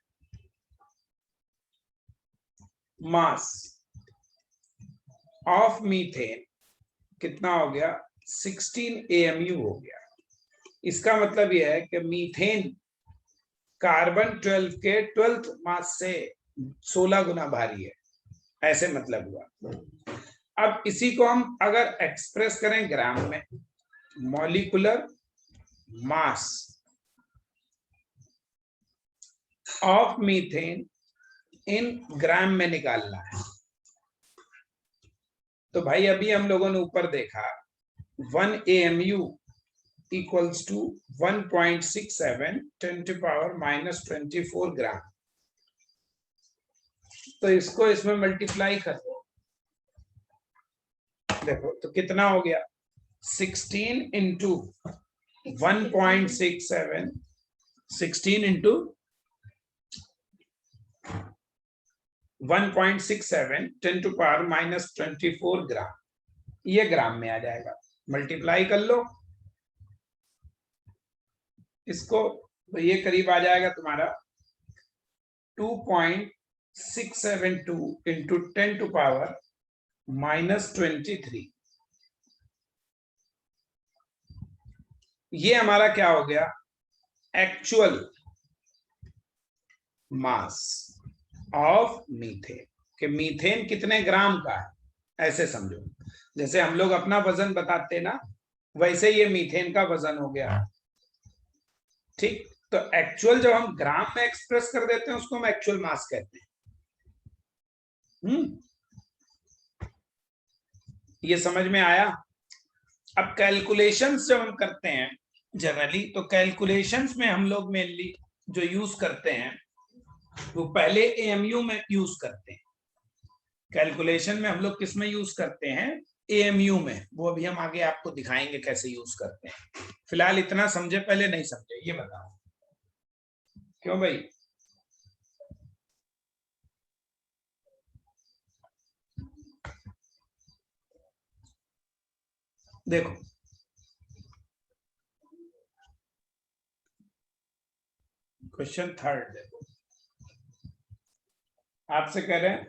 मास ऑफ मीथेन कितना हो गया, 16 एएमयू हो गया। इसका मतलब यह है कि मीथेन कार्बन 12 के 12th मास से 16 गुना भारी है, ऐसे मतलब हुआ। अब इसी को हम अगर एक्सप्रेस करें ग्राम में, मॉलिक्यूलर मास ऑफ मीथेन इन ग्राम में निकालना है। तो भाई अभी हम लोगों ने ऊपर देखा 1 AMU इक्वल्स टू 1.67 10⁻⁻24 ग्राम। तो इसको इसमें मल्टीप्लाई कर दो, देखो तो कितना हो गया, 16 इंटू 1.67, 16 इंटू 1.67 10⁻⁻24 ग्राम, ये ग्राम में आ जाएगा। मल्टीप्लाई कर लो इसको, तो ये करीब आ जाएगा तुम्हारा 2.672 इंटू 10⁻⁻23। ये हमारा क्या हो गया, एक्चुअल मास ऑफ मीथेन, कि मीथेन कितने ग्राम का है, ऐसे समझो। जैसे हम लोग अपना वजन बताते ना, वैसे ये मीथेन का वजन हो गया। ठीक, तो एक्चुअल जब हम ग्राम में एक्सप्रेस कर देते हैं उसको हम एक्चुअल मास कहते हैं। ये समझ में आया? अब कैलकुलेशंस जब हम करते हैं जनरली, तो कैलकुलेशंस में हम लोग मेनली जो यूज करते हैं वो पहले एएमयू में यूज करते हैं। कैलकुलेशन में हम लोग किस में यूज करते हैं? एएमयू में। वो अभी हम आगे आपको दिखाएंगे कैसे यूज करते हैं। फिलहाल इतना समझे, पहले नहीं समझे, ये बताओ क्यों भाई? देखो, क्वेश्चन थर्ड देखो, आपसे कह रहे हैं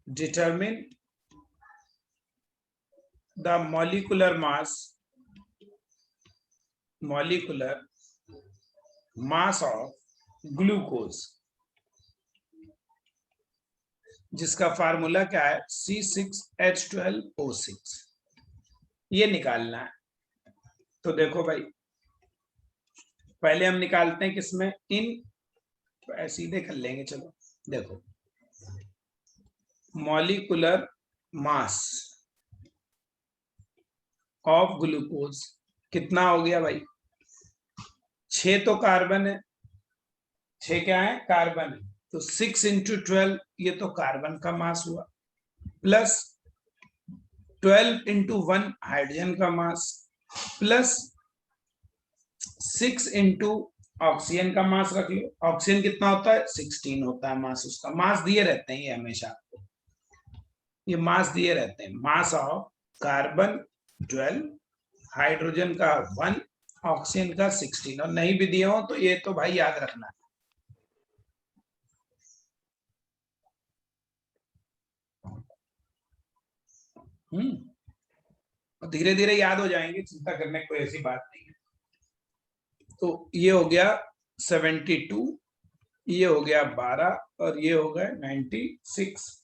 determine the molecular mass of glucose, जिसका फार्मूला क्या है? C6H12O6, ये निकालना है। तो देखो भाई, पहले हम निकालते हैं किसमें? सीधे कर लेंगे, चलो। देखो, मॉलिक्यूलर मास ऑफ ग्लूकोज कितना हो गया भाई? 6 तो कार्बन है, 6 क्या है? कार्बन है, तो 6 × 12, ये तो कार्बन का मास हुआ, प्लस 12 × 1 हाइड्रोजन का मास, प्लस 6 × ऑक्सीजन का मास रख लो। ऑक्सीजन कितना होता है? 16 होता है मास उसका। मास दिए रहते हैं ये हमेशा आपको, ये मास दिए रहते हैं। मास ऑफ कार्बन 12, हाइड्रोजन का 1, ऑक्सीजन का 16, और नहीं भी दिए हो तो ये तो भाई याद रखना है। धीरे धीरे याद हो जाएंगे, चिंता करने की कोई ऐसी बात नहीं है। तो ये हो गया 72, ये हो गया 12, और ये हो गया 96।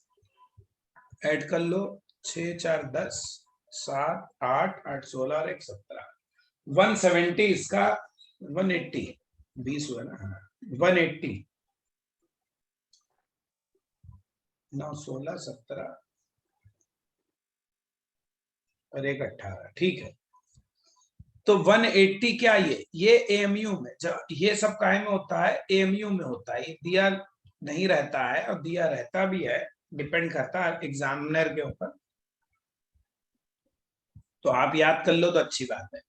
ऐड कर लो, 6 4 10, 7 8 8 16 और 1 17, 170 इसका, 180 20 हुआ ना, 180, 9 16 17 और 1 18, ठीक है। तो 180 क्या? ये एएमयू में, जब ये सब काहे में होता है? एएमयू में होता है। ये दिया नहीं रहता है और दिया रहता भी है, डिपेंड करता है एग्जामिनर के ऊपर। तो आप याद कर लो तो अच्छी बात है।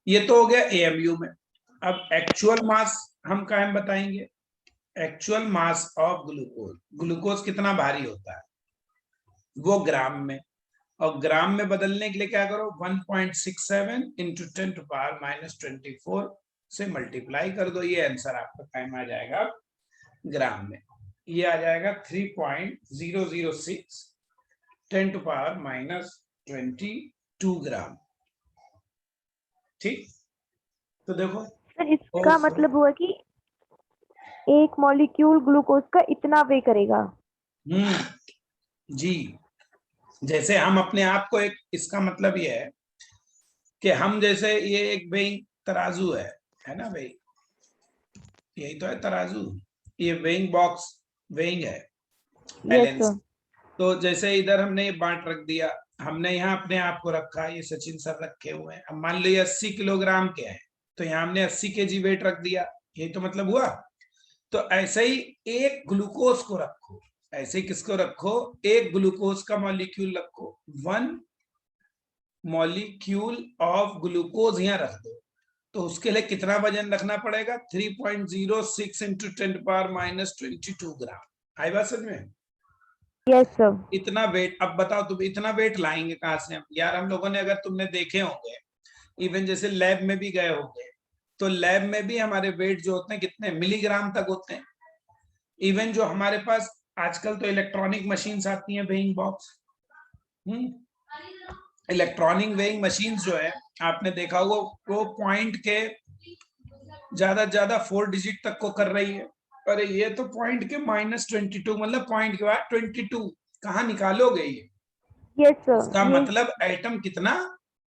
ये तो हो गया एएमयू में। अब एक्चुअल मास हम काहे में बताएंगे? Actual mass of glucose, glucose कितना भारी होता है वो ग्राम में, और ग्राम में बदलने के लिए क्या करो? 1.67 × 10⁻⁻24 से मल्टीप्लाई कर दो, ये आंसर आपका टाइम आ जाएगा ग्राम में। ये आ जाएगा 3.006 10⁻⁻22 ग्राम। ठीक, तो देखो सर इसका मतलब हुआ कि एक मॉलिक्यूल ग्लूकोज का इतना वे करेगा। जी, जैसे हम अपने आप को एक, इसका मतलब ये है कि हम जैसे ये एक वेइंग तराजू है ना भाई, यही तो है तराजू, ये वेइंग बॉक्स, वेइंग है बैलेंस। तो जैसे इधर हमने ये बाट रख दिया, हमने यहाँ अपने आप को रखा, ये सचिन सर रखे हुए हैं। अब मान लो 80 किलोग्राम के हैं, तो यहाँ हमने 80 kg वेट रख दिया, यही तो मतलब हुआ। तो ऐसे ही एक ग्लूकोज को रखो, ऐसे ही किसको रखो? एक ग्लूकोज का मॉलिक्यूल रखो, 1 मॉलिक्यूल ऑफ ग्लूकोज यहाँ रख दो, तो उसके लिए कितना वजन रखना पड़ेगा? 3.06 × 10⁻⁻22 ग्राम। आई बात समझ में? Yes sir. इतना वेट, अब बताओ तुम इतना वेट लाएंगे कहां से हम? यार हम लोगों ने, अगर तुमने देखे होंगे, इवन जैसे लैब में भी गए होंगे, तो लैब में भी हमारे वेट जो होते हैं कितने मिलीग्राम तक होते हैं। इवन जो हमारे पास आजकल तो इलेक्ट्रॉनिक मशीन्स आती हैं, weighing box, electronic weighing machines जो है, आपने देखा होगा, वो पॉइंट के ज्यादा से ज्यादा 4 डिजिट तक को कर रही है। अरे ये तो पॉइंट के -22, मतलब पॉइंट के बाद 22 कहाँ निकालोगे ये? यस इसका सर, ये मतलब एटम कितना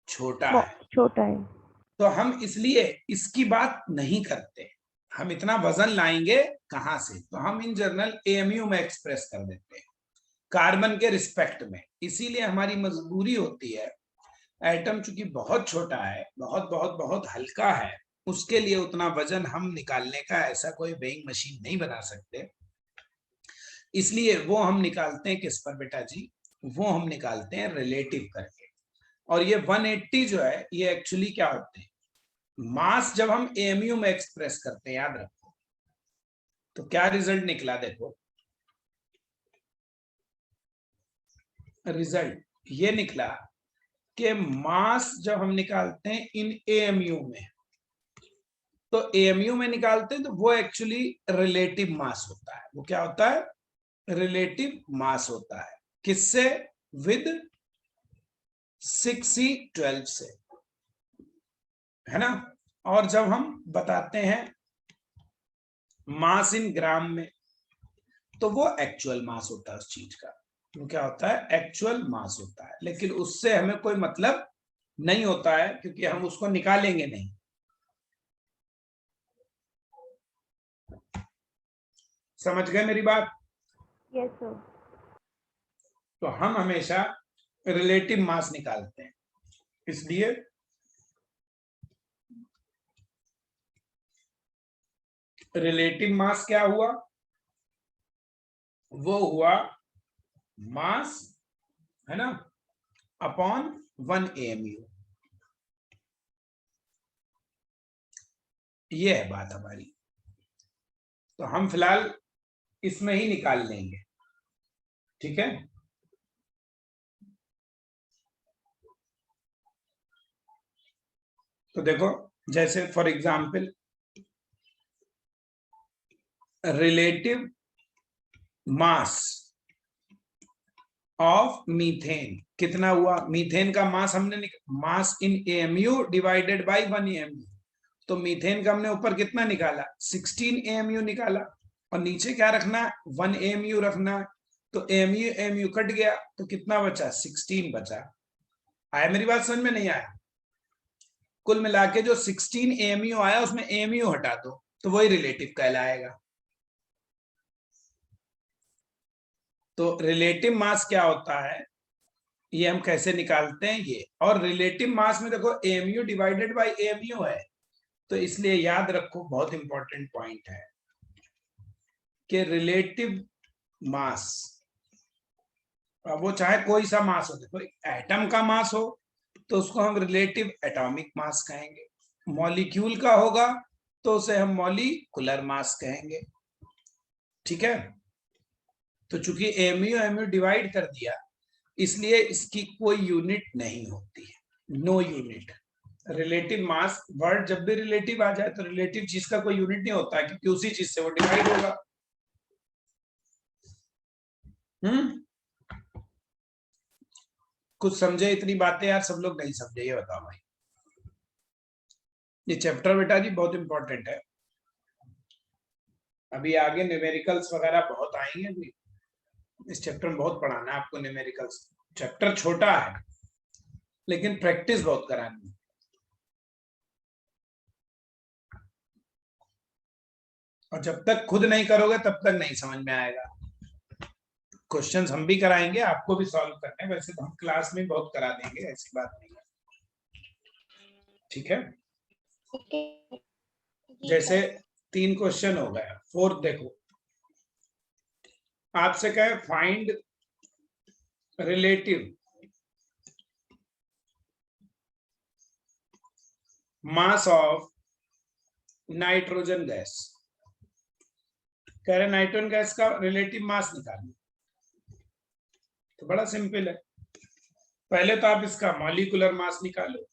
छोटा है। छोटा है। तो हम इसलिए इसकी बात नहीं करते, हम इतना वजन लाएंगे कहां से, तो हम इन जनरल एएमयू में एक्सप्रेस कर देते हैं, कार्बन के रिस्पेक्ट में। इसीलिए हमारी मजबूरी होती है, एटम चूंकि बहुत छोटा है, बहुत बहुत बहुत हल्का है, उसके लिए उतना वजन हम निकालने का ऐसा कोई वेइंग मशीन नहीं बना सकते। इसलिए वो हम निकालते हैं किस पर बेटा जी? वो हम निकालते हैं रिलेटिव करके। और ये 180 जो है ये एक्चुअली क्या होते हैं? मास जब हम एएमयू में एक्सप्रेस करते हैं, याद रखो, तो क्या रिजल्ट निकला देखो। रिजल्ट ये निकला कि मास जब हम निकालते हैं इन एएमयू में, तो एएमयू में निकालते हैं तो वो एक्चुअली रिलेटिव मास होता है। वो क्या होता है? रिलेटिव मास होता है। किससे? विद 6C12 से, है ना। और जब हम बताते हैं मास इन ग्राम में, तो वो एक्चुअल मास होता है उस चीज का। वो क्या होता है? एक्चुअल मास होता है। लेकिन उससे हमें कोई मतलब नहीं होता है, क्योंकि हम उसको निकालेंगे नहीं। समझ गए मेरी बात? Yes sir. तो हम हमेशा रिलेटिव मास निकालते हैं। इसलिए रिलेटिव मास क्या हुआ? वो हुआ मास, है ना, अपॉन 1 एएमयू। ये है बात हमारी। तो हम फिलहाल इसमें ही निकाल लेंगे, ठीक है। तो देखो, जैसे for example relative mass of methane कितना हुआ? मीथेन का मास हमने मास इन एएमयू डिवाइडेड बाय 1 एएमयू। तो मीथेन का हमने ऊपर कितना निकाला? 16 एएमयू निकाला। और नीचे क्या रखना? 1 एएमयू रखना। तो एएमयू एएमयू कट गया, तो कितना बचा? 16 बचा। आया मेरी बात समझ में? नहीं आया? कुल मिला के जो 16 एएमयू आया उसमें एएमयू हटा दो, तो वही रिलेटिव कहलाएगा। तो रिलेटिव मास क्या होता है, ये हम कैसे निकालते हैं ये। और रिलेटिव मास में देखो एएमयू डिवाइडेड बाय एएमयू है, तो इसलिए याद रखो, बहुत इंपॉर्टेंट पॉइंट है कि रिलेटिव मास, वो चाहे कोई सा मास हो, देखो एटम का मास हो तो उसको हम रिलेटिव एटॉमिक मास कहेंगे, मॉलिक्यूल का होगा तो उसे हम मॉलिक्यूलर मास कहेंगे, ठीक है। तो चूंकि एमयू एमयू डिवाइड कर दिया, इसलिए इसकी कोई यूनिट नहीं होती है, no unit. Relative mass word जब भी रिलेटिव आ जाए तो रिलेटिव चीज का कोई यूनिट नहीं होता है, क्योंकि उसी चीज से वो डिवाइड होगा। कुछ समझे इतनी बातें यार? सब लोग नहीं समझे, ये बताओ भाई। ये चैप्टर बेटा जी बहुत इंपॉर्टेंट है। अभी आगे न्यूमेरिकल्स वगैरह बहुत आएंगे अभी, इस चैप्टर में बहुत पढ़ाना है आपको न्यूमेरिकल्स। चैप्टर छोटा है लेकिन प्रैक्टिस बहुत करानी है। और जब तक खुद नहीं करोगे तब तक नहीं समझ में आएगा। क्वेश्चंस हम भी कराएंगे, आपको भी सॉल्व करने, वैसे तो हम क्लास में बहुत करा देंगे, ऐसी बात नहीं है, ठीक है। जैसे 3 क्वेश्चन हो गया, 4th देखो, आपसे कहे find relative mass of nitrogen gas. कह रहे नाइट्रोजन गैस का रिलेटिव मास निकालना। तो बड़ा सिंपल है, पहले तो आप इसका मॉलिक्यूलर मास निकालो।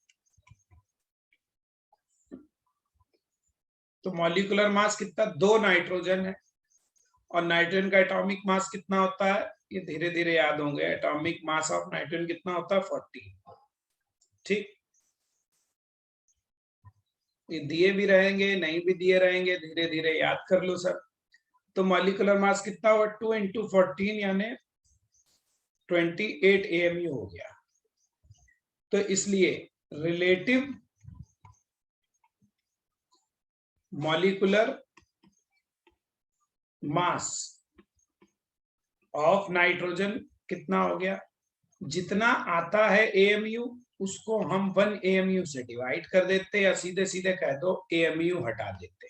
तो मॉलिक्यूलर मास कितना? 2 नाइट्रोजन है, और नाइट्रोजन का एटॉमिक मास कितना होता है? ये धीरे धीरे याद होंगे। एटॉमिक मास ऑफ नाइट्रोजन कितना होता है? 40, ठीक। ये दिए भी रहेंगे, नहीं भी दिए रहेंगे, धीरे धीरे याद कर लो सब। तो मॉलिक्यूलर मास कितना हुआ, 2 × 14 यानी 28 AMU हो गया। तो इसलिए relative molecular mass of nitrogen कितना हो गया, जितना आता है AMU उसको हम 1 AMU से डिवाइड कर देते या सीधे सीधे कह दो AMU हटा देते।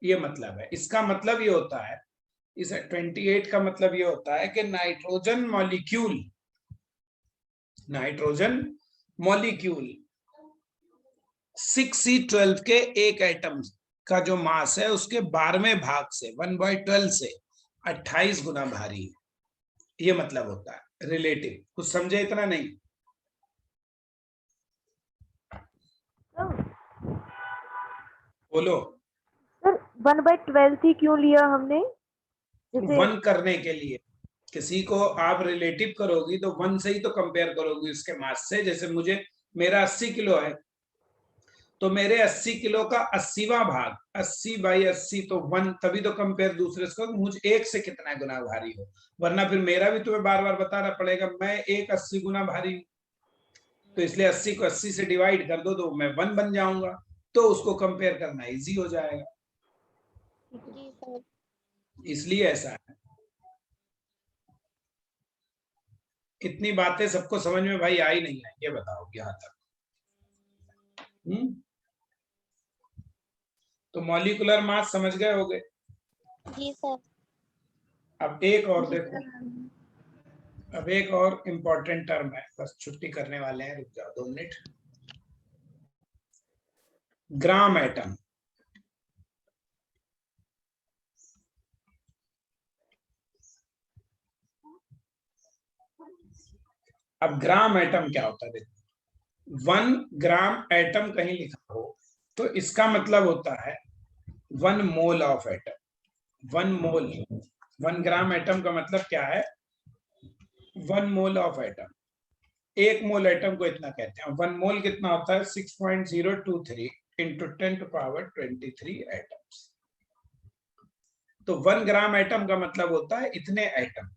ये मतलब है, इसका मतलब ये होता है, इस 28 का मतलब ये होता है कि नाइट्रोजन मॉलिक्यूल 6C12 के एक एटम का जो मास है उसके 12वें भाग से 1/12 से 28 गुना भारी है। ये मतलब होता है रिलेटिव। कुछ समझे? इतना नहीं। बोलो। सर 1/12 ही क्यों लिया हमने? जैसे 1 करने के लिए, किसी को आप रिलेटिव करोगी तो 1 से ही तो कंपेयर करोगी उसके मास से। जैसे मेरा 80 किलो है तो मेरे 80 किलो का 80वां भाग 80/80 तो 1, तभी तो कंपेयर दूसरे से करो मुझ एक से कितना गुना भारी हो, वरना फिर मेरा भी तुम्हें बार बार बताना पड़ेगा मैं एक 80 गुना भारी हूं। तो इसलिए 80 को 80 से डिवाइड कर दो तो मैं 1 बन जाऊंगा, तो उसको कंपेयर करना इजी हो जाएगा। इसलिए ऐसा है। इतनी बातें सबको समझ में भाई आई नहीं आई, ये बताओ यहाँ तक। तो मॉलिक्यूलर मास समझ गए होगे? जी सर। अब एक और देखो, अब एक और इम्पोर्टेंट टर्म है, बस छुट्टी करने वाले हैं, रुक जाओ 2 मिनट। Gram atom. अब ग्राम एटम क्या होता है? देखो 1 ग्राम एटम कहीं लिखा हो तो इसका मतलब होता है 1 mole of atom. 1 mole, 1 gram atom का मतलब क्या है? 1 मोल ऑफ एटम। एक मोल एटम को इतना कहते हैं। 1 मोल कितना होता है? 6.023 इंटू 10⁻23 एटम्स। तो 1 ग्राम एटम का मतलब होता है इतने एटम।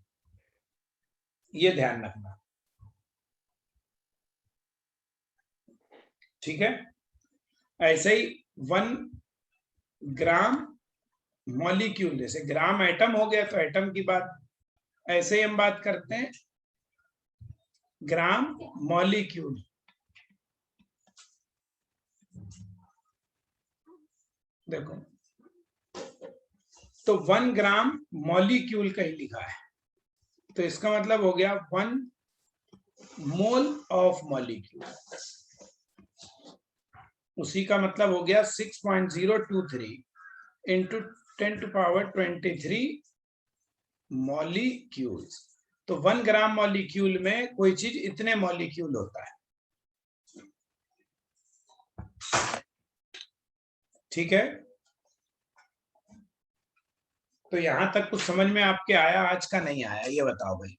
ये ध्यान रखना, ठीक है? ऐसे ही 1 ग्राम मॉलिक्यूल, जैसे ग्राम एटम हो गया तो एटम की बात, ऐसे ही हम बात करते हैं ग्राम मॉलिक्यूल। देखो तो 1 ग्राम मॉलिक्यूल कहीं लिखा है तो इसका मतलब हो गया 1 मोल ऑफ मॉलिक्यूल। उसी का मतलब हो गया 6.023 इंटू 10⁻23 मॉलिक्यूल्स। तो 1 ग्राम मॉलिक्यूल में कोई चीज इतने मॉलिक्यूल होता है, ठीक है? तो यहां तक कुछ समझ में आपके आया? आज का नहीं आया, ये बताओ भाई।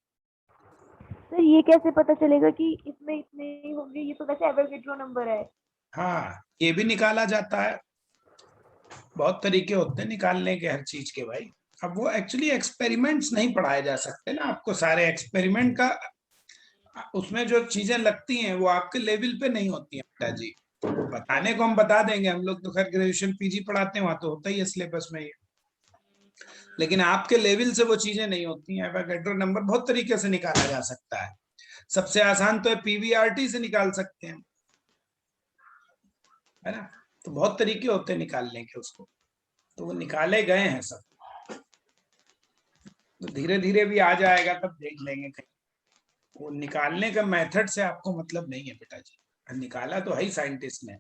सर ये कैसे पता चलेगा कि इसमें इतने ही होंगे? ये तो वैसे एवोगैड्रो नंबर है। हाँ, ये भी निकाला जाता है, बहुत तरीके होते हैं निकालने के हर चीज के भाई। अब वो एक्चुअली एक्सपेरिमेंट्स नहीं पढ़ाए जा सकते ना आपको, सारे एक्सपेरिमेंट का उसमें जो चीजें लगती हैं वो आपके लेवल पे नहीं होती हैं बेटा जी। बताने को हम बता देंगे, हम लोग तो खैर ग्रेजुएशन पीजी पढ़ाते हैं, वहां तो होता ही है सिलेबस में ये, लेकिन आपके लेवल से वो चीजें नहीं होती हैं। एवोगैड्रो नंबर बहुत तरीके से निकाला जा सकता है। सबसे आसान तो है पीवीआरटी से निकाल सकते हैं, है ना? तो बहुत तरीके होते हैं निकालने के उसको, तो वो निकाले गए हैं सब। तो धीरे धीरे भी आ जाएगा, तब देख लेंगे कहीं। वो निकालने का मेथड से आपको मतलब नहीं है बेटा जी, निकाला तो है ही साइंटिस्ट ने।